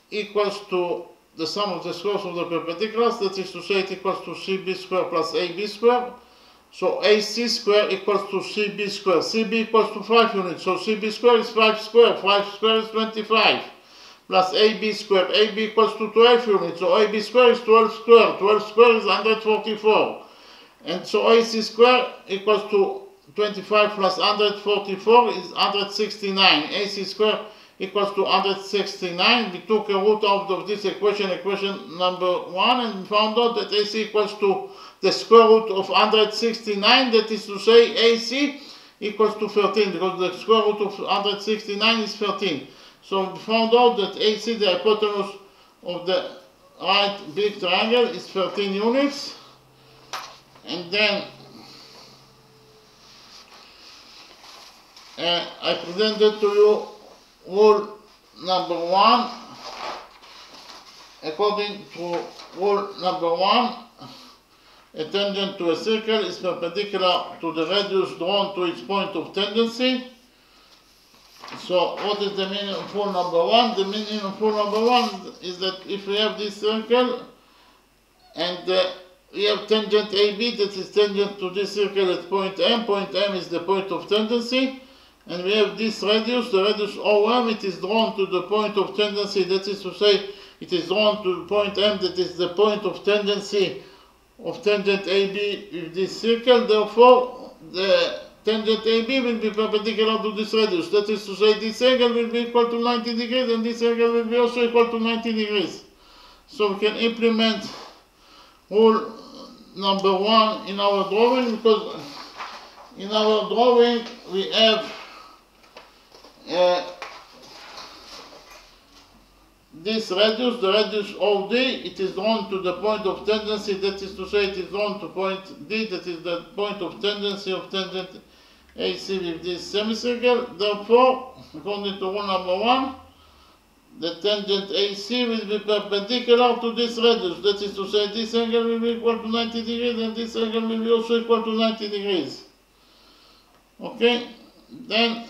Speaker 1: equals to the sum of the squares of the perpendiculars. That is to say, it equals to CB square plus AB square. So AC square equals to CB square. CB equals to 5 units. So CB square is 5 square. 5 square is 25. Plus AB square. AB equals to 12 units. So AB square is 12 square. 12 square is 144. And so AC square equals to 25 plus 144 is 169. AC square equals to 169. We took a root out of this equation, equation number 1, and found out that AC equals to the square root of 169, that is to say AC equals to 13, because the square root of 169 is 13. So we found out that AC, the hypotenuse of the right big triangle, is 13 units. And then I presented to you rule number 1. According to rule number 1, a tangent to a circle is perpendicular to the radius drawn to its point of tangency. So what is the meaning of rule number 1? The meaning of rule number 1 is that if we have this circle and we have tangent AB that is tangent to this circle at point M is the point of tangency, and we have this radius, the radius OM, it is drawn to the point of tangency, that is to say, it is drawn to the point M, that is the point of tangency of tangent AB with this circle. Therefore, the tangent AB will be perpendicular to this radius. That is to say, this angle will be equal to 90 degrees and this angle will be also equal to 90 degrees. So we can implement rule number 1 in our drawing, because in our drawing we have this radius, the radius OD, it is drawn to the point of tangency, that is to say, it is drawn to point D, that is the point of tangency of tangent AC with this semicircle. Therefore, according to rule number 1, the tangent AC will be perpendicular to this radius. That is to say, this angle will be equal to 90 degrees and this angle will be also equal to 90 degrees. Okay, then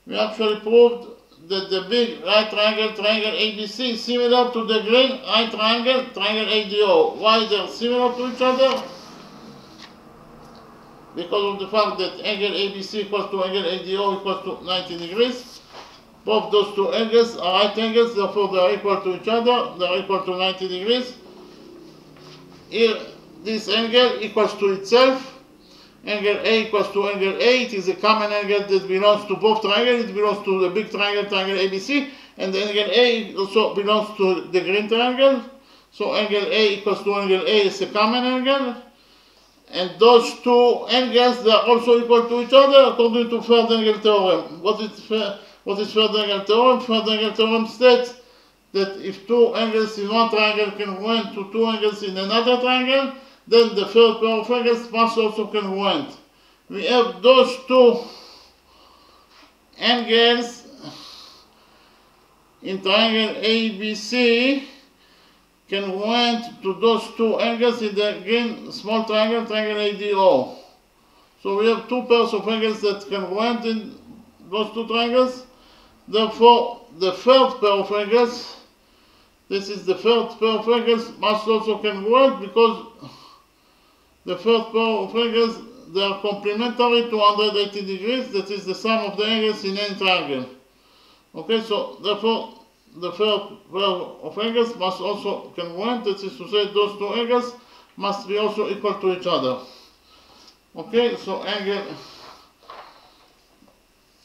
Speaker 1: we actually proved that the big right triangle, triangle ABC, is similar to the green right triangle, triangle ADO. Why they are similar to each other? Because of the fact that angle ABC equals to angle ADO equals to 90 degrees. Both those two angles are right angles, therefore they are equal to each other, they are equal to 90 degrees. Here, this angle equals to itself. Angle A equals to angle A. It is a common angle that belongs to both triangles. It belongs to the big triangle, triangle ABC, and the angle A also belongs to the green triangle. So angle A equals to angle A is a common angle. And those two angles, they are also equal to each other according to third angle theorem. What is third angle theorem? Third angle theorem states that if two angles in one triangle congruent to two angles in another triangle, then the third pair of angles must also congruent. We have those two angles in triangle ABC congruent to those two angles in the green small triangle, triangle ADO. So we have two pairs of angles that congruent in those two triangles. Therefore, the third pair of angles, this is the third pair of angles, must also congruent because the third pair of angles, they are complementary to 180 degrees. That is the sum of the angles in any triangle. Okay, so therefore the third pair of angles must also congruent. That is to say, those two angles must be also equal to each other. Okay, so angle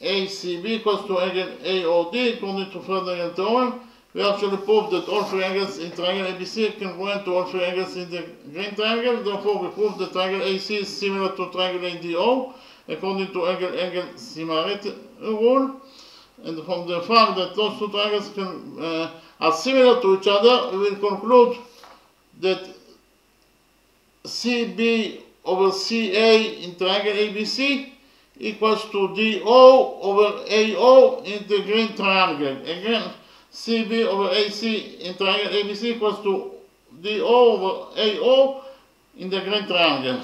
Speaker 1: ACB equals to angle AOD according to third angle theorem. We actually proved that all three angles in triangle ABC are congruent to all three angles in the green triangle. Therefore, we proved that triangle AC is similar to triangle ADO according to angle similarity rule. And from the fact that those two triangles are similar to each other, we will conclude that CB over CA in triangle ABC equals to DO over AO in the green triangle. Again, CB over AC in triangle ABC equals to DO over AO in the green triangle.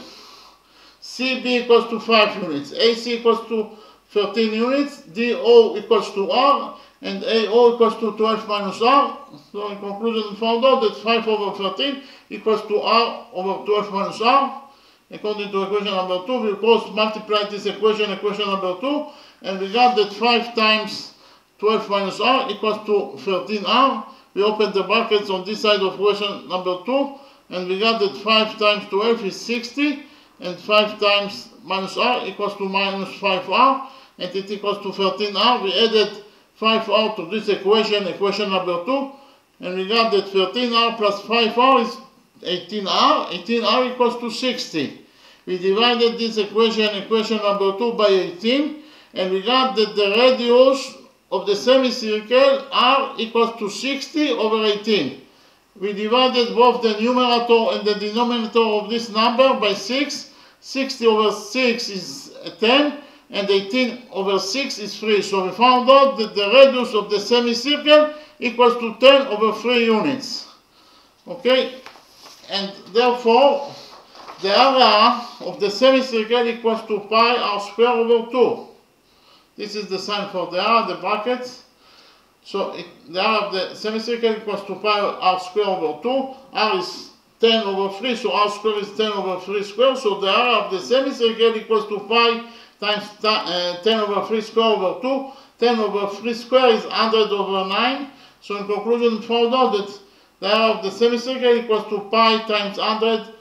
Speaker 1: CB equals to 5 units, AC equals to 13 units, DO equals to R, and AO equals to 12 minus R. So in conclusion, we found out that 5 over 13 equals to R over 12 minus R. According to equation number 2, we cross multiply this equation, equation number 2, and we got that 5 times 12 minus R equals to 13R. We open the brackets on this side of equation number 2, and we got that 5 times 12 is 60, and 5 times minus R equals to minus 5R, and it equals to 13R. We added 5R to this equation, equation number 2, and we got that 13R plus 5R is 18R. 18R equals to 60. We divided this equation, equation number 2, by 18, and we got that the radius of the semicircle R equals to 60 over 18. We divided both the numerator and the denominator of this number by 6. 60 over 6 is 10, and 18 over 6 is 3. So we found out that the radius of the semicircle equals to 10 over 3 units. Okay, and therefore the area of the semicircle equals to pi r squared over 2. This is the sign for the area, the brackets. So the area of the semicircle equals to pi r squared over 2. R is 10 over 3, so r squared is 10 over 3 squared. So the area of the semicircle equals to pi times 10 over 3 squared over 2. 10 over 3 squared is 100 over 9. So in conclusion, we found out that the area of the semicircle equals to pi times 100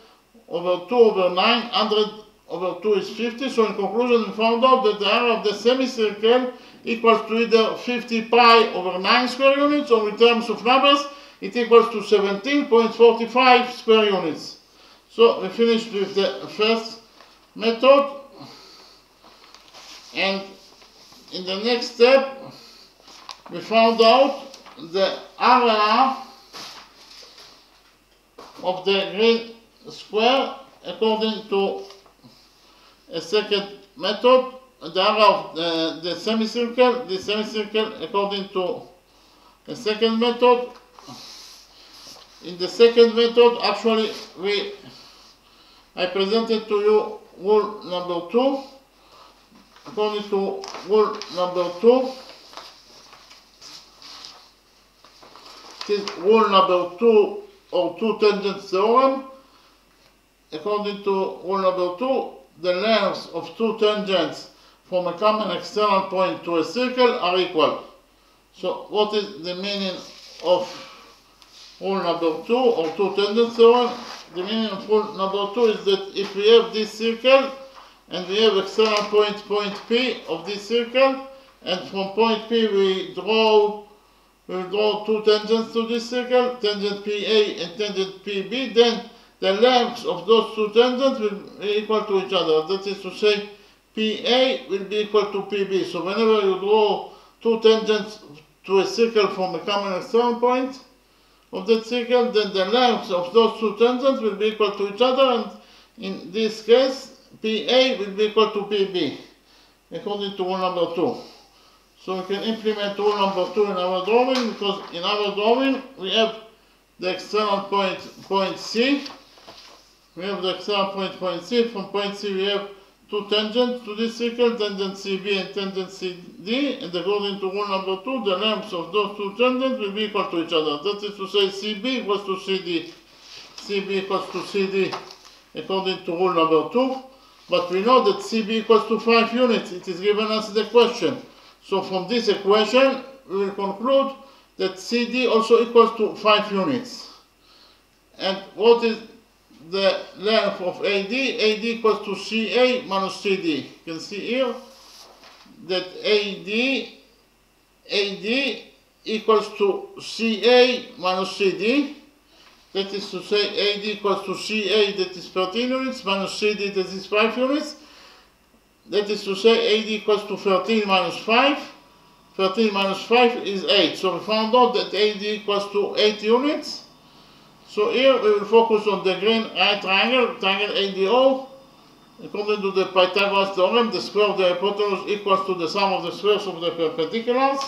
Speaker 1: over 2 over 9. 100 over 2 is 50. So in conclusion, we found out that the area of the semicircle equals to either 50 pi over 9 square units, or in terms of numbers, it equals to 17.45 square units. So we finished with the first method. And in the next step, we found out the area of the green square according to a second method, the area of the semicircle according to the second method. In the second method, actually, I presented to you rule number 2. According to rule number 2, it is rule number 2 or two tangents theorem. According to rule number 2, the lengths of two tangents from a common external point to a circle are equal. So what is the meaning of rule number 2 or two tangents theorem? The meaning of rule number 2 is that if we have this circle and we have external point P of this circle, and from point P we draw two tangents to this circle, tangent PA and tangent PB, then the lengths of those two tangents will be equal to each other. That is to say, PA will be equal to PB. So whenever you draw two tangents to a circle from a common external point of that circle, then the lengths of those two tangents will be equal to each other, and in this case, PA will be equal to PB, according to rule number 2. So we can implement rule number 2 in our drawing, because in our drawing we have the external point C. We have the external point C. From point C we have two tangents to this circle, tangent CB and tangent CD, and according to rule number 2, the lengths of those two tangents will be equal to each other. That is to say, CB equals to CD, CB equals to CD, according to rule number 2. But we know that CB equals to 5 units. It is given us the question. So from this equation, we will conclude that CD also equals to 5 units. And what is the length of AD? AD equals to CA minus CD. You can see here that AD equals to CA minus CD. That is to say, AD equals to CA, that is 13 units, minus CD, that is 5 units. That is to say, AD equals to 13 minus 5. 13 minus 5 is 8. So we found out that AD equals to 8 units. So here we will focus on the green right triangle, triangle ADO. According to the Pythagoras theorem, the square of the hypotenuse equals to the sum of the squares of the perpendiculars.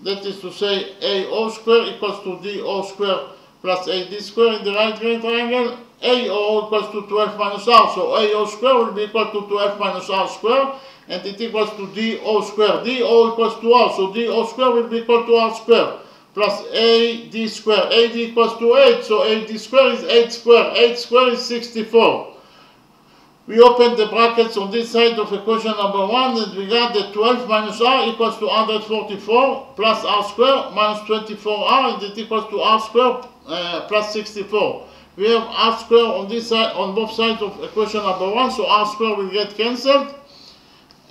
Speaker 1: That is to say, AO square equals to DO square plus AD square in the right green triangle. AO equals to 12 minus R. So AO square will be equal to 12 minus R square, and it equals to DO square. DO equals to R, so DO square will be equal to R square plus AD square. AD equals to 8, so AD square is 8 square. 8 square is 64. We open the brackets on this side of equation number 1, and we got that 12 minus R equals to 144 plus R square minus 24R, and it equals to R square plus 64. We have R square on this side, on both sides of equation number 1, so R square will get cancelled.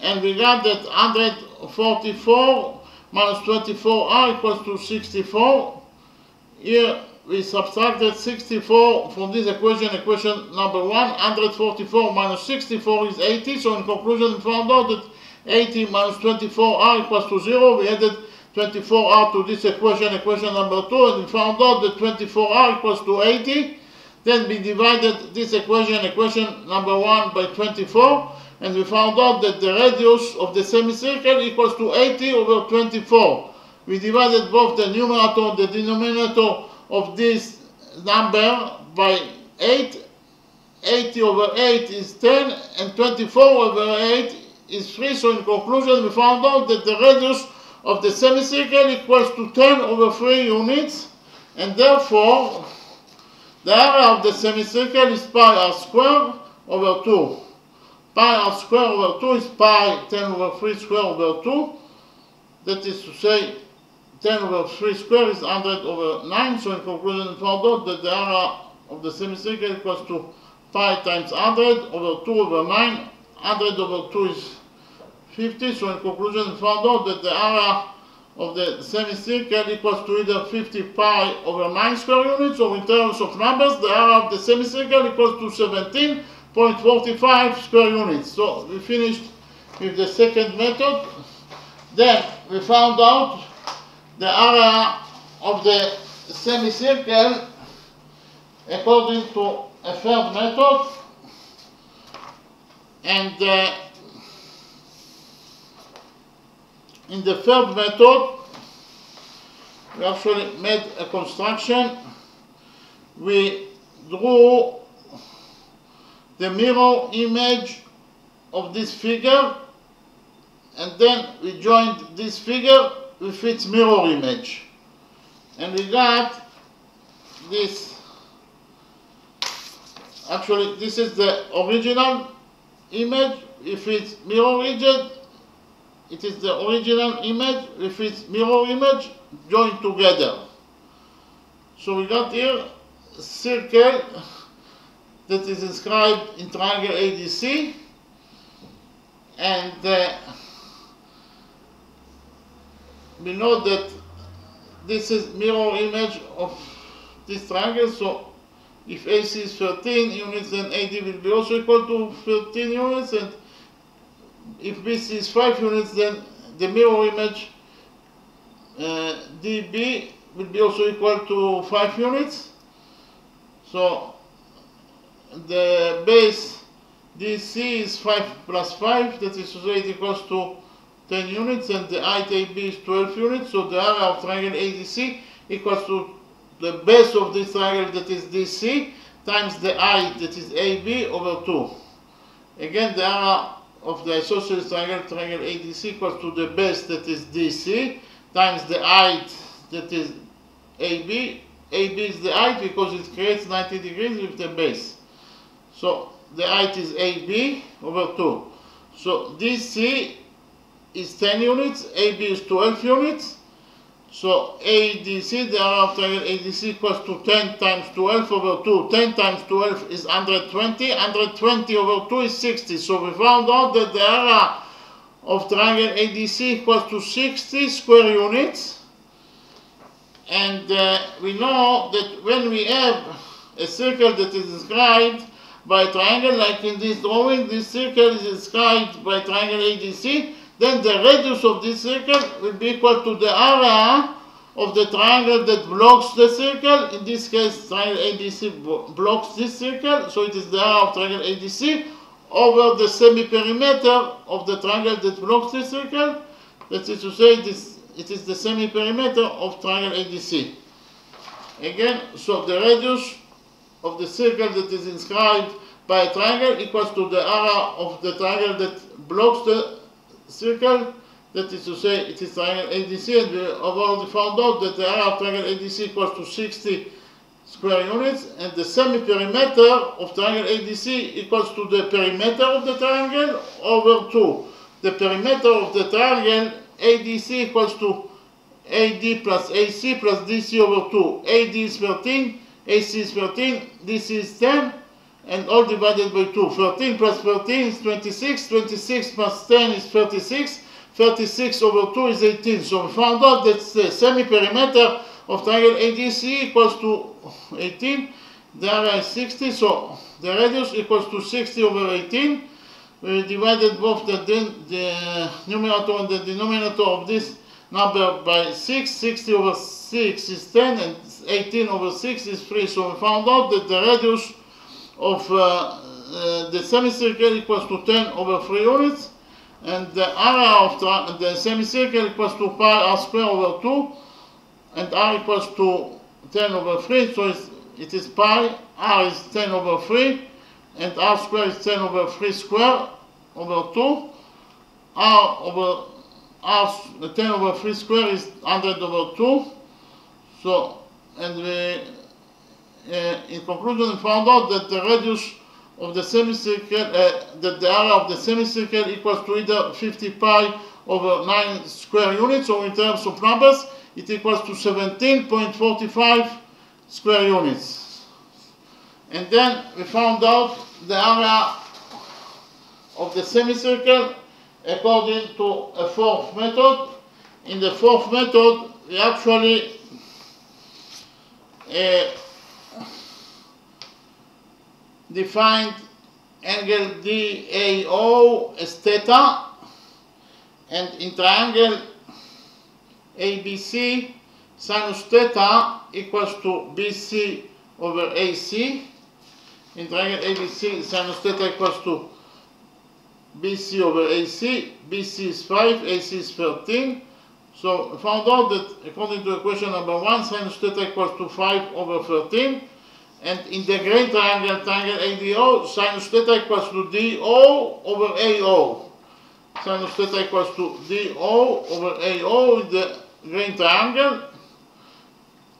Speaker 1: And we got that 144 minus 24R equals to 64. Here we subtracted 64 from this equation, equation number 1. 144 minus 64 is 80. So in conclusion, we found out that 80 minus 24R equals to 0. We added 24R to this equation, equation number 2, and we found out that 24R equals to 80. Then we divided this equation, equation number 1, by 24, and we found out that the radius of the semicircle equals to 80 over 24. We divided both the numerator and the denominator of this number by 8. 80 over 8 is 10, and 24 over 8 is 3. So in conclusion, we found out that the radius of the semicircle equals to 10 over 3 units, and therefore the area of the semicircle is pi r squared over 2. Pi r squared over 2 is pi 10 over 3 square over 2. That is to say, 10 over 3 square is 100 over 9. So in conclusion, we found out that the area of the semicircle equals to pi times 100 over 2 over 9. 100 over 2 is 50. So in conclusion, we found out that the area of the semicircle equals to either 50 pi over 9 square units, or in terms of numbers, the area of the semicircle equals to 17.45 square units. So we finished with the second method. Then we found out the area of the semicircle according to a third method, and in the third method, we actually made a construction. We drew the mirror image of this figure, and then we joined this figure with its mirror image. And we got this. Actually, this is the original image with its mirror image. It is the original image with its mirror image joined together. So we got here a circle that is inscribed in triangle ADC, and we know that this is mirror image of this triangle. So if AC is 13 units, then AD will be also equal to 13 units, and if BC is 5 units, then the mirror image DB will be also equal to 5 units. So the base DC is 5 plus 5, that is to say it equals to 10 units, and the height AB is 12 units. So the area of triangle ADC equals to the base of this triangle, that is DC, times the height, that is AB, over 2. Again, the area of the isosceles triangle, triangle ADC, equals to the base, that is DC, times the height, that is AB. AB is the height because it creates 90 degrees with the base. So the height is AB over 2. So DC is 10 units, AB is 12 units. So ADC, the area of triangle ADC, equals to 10 times 12 over 2. 10 times 12 is 120. 120 over 2 is 60. So we found out that the area of triangle ADC equals to 60 square units. And we know that when we have a circle that is inscribed by a triangle, like in this drawing, this circle is inscribed by triangle ADC, then the radius of this circle will be equal to the area of the triangle that blocks the circle. In this case, triangle ADC blocks this circle, so it is the area of triangle ADC over the semi-perimeter of the triangle that blocks the circle. That is to say, it is the semi-perimeter of triangle ADC. Again, so the radius of the circle that is inscribed by a triangle equals to the area of the triangle that blocks the circle. That is to say, it is triangle ADC, and we have already found out that the area of triangle ADC equals to 60 square units, and the semi-perimeter of triangle ADC equals to the perimeter of the triangle over 2. The perimeter of the triangle ADC equals to AD plus AC plus DC over 2. AD is 13, AC is 13, DC is 10, and all divided by 2. 13 plus 13 is 26, 26 plus 10 is 36, 36 over 2 is 18. So we found out that the semi-perimeter of triangle ADC equals to 18, the area is 60, so the radius equals to 60 over 18. We divided both the numerator and the denominator of this number by 6. 60 over 6 is 10, and 18 over 6 is 3. So we found out that the radius of the semicircle equals to 10 over 3 units, and the area of the semicircle equals to pi r square over 2, and r equals to 10 over 3. So it is pi, r is 10 over 3, and r square is 10 over 3 square over 2. R over 10 over 3 square is 100 over 2. So, and we, in conclusion, we found out that the radius of the semicircle, that the area of the semicircle equals to either 50 pi over 9 square units, or in terms of numbers, it equals to 17.45 square units. And then we found out the area of the semicircle according to a fourth method. In the fourth method, we actually defined angle DAO as theta, and in triangle ABC, sinus theta equals to BC over AC. In triangle ABC, sinus theta equals to BC over AC. BC is 5, AC is 13. So we found out that according to equation number 1, sinus theta equals to 5 over 13. And in the great triangle, triangle ADO, sinus theta equals to DO over AO. Sinus theta equals to DO over AO in the great triangle.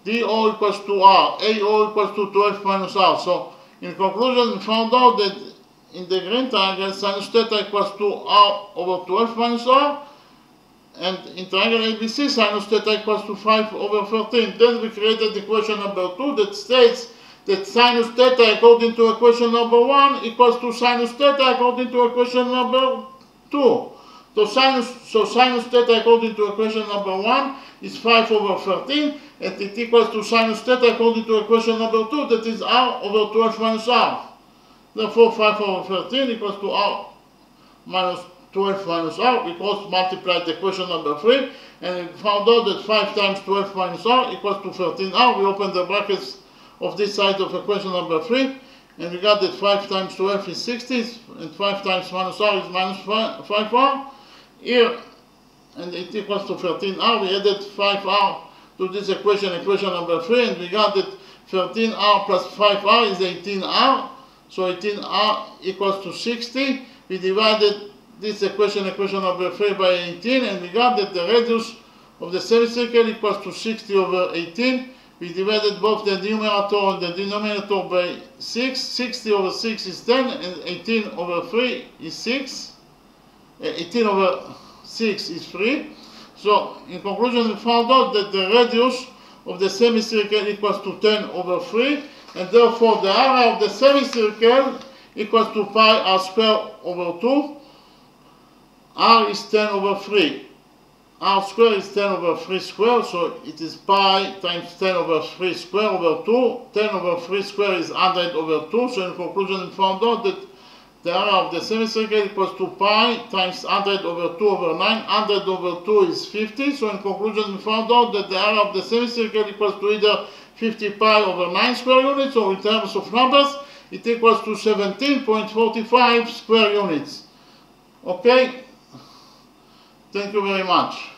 Speaker 1: DO equals to R. AO equals to 12 minus R. So in conclusion, we found out that in the green triangle, sinus theta equals to R over 12 minus R. And in triangle ABC, sinus theta equals to 5 over 13. Then we created equation number 2 that states that sinus theta according to equation number 1 equals to sinus theta according to equation number 2. So sinus theta according to equation number 1 is 5 over 13, and it equals to sinus theta according to equation number 2, that is R over 12 minus R. Therefore 5 over 13 equals to R minus 12 minus R. We cross multiplied the equation number 3, and we found out that 5 times 12 minus R equals to 13R. We open the brackets of this side of equation number 3, and we got that 5 times 12 is 60, and 5 times minus R is minus 5R. Here, and it equals to 13R. We added 5R to this equation number 3, and we got that 13R plus 5R is 18R. So 18R equals to 60. We divided this equation number 3 by 18, and we got that the radius of the semicircle equals to 60 over 18. We divided both the numerator and the denominator by 6. 60 over 6 is 10, and 18 over 3 is 6. 18 over 6 is 3. So, in conclusion, we found out that the radius of the semicircle equals to 10 over 3, and therefore the area of the semicircle equals to pi r squared over 2. R is 10 over 3. R squared is 10 over 3 squared, so it is pi times 10 over 3 squared over 2. 10 over 3 squared is 100 over 2, so in conclusion, we found out that the area of the semicircle equals to pi times 100 over 2 over 9. 100 over 2 is 50. So in conclusion, we found out that the area of the semicircle equals to either 50 pi over 9 square units, or in terms of numbers, it equals to 17.45 square units. Okay? Thank you very much.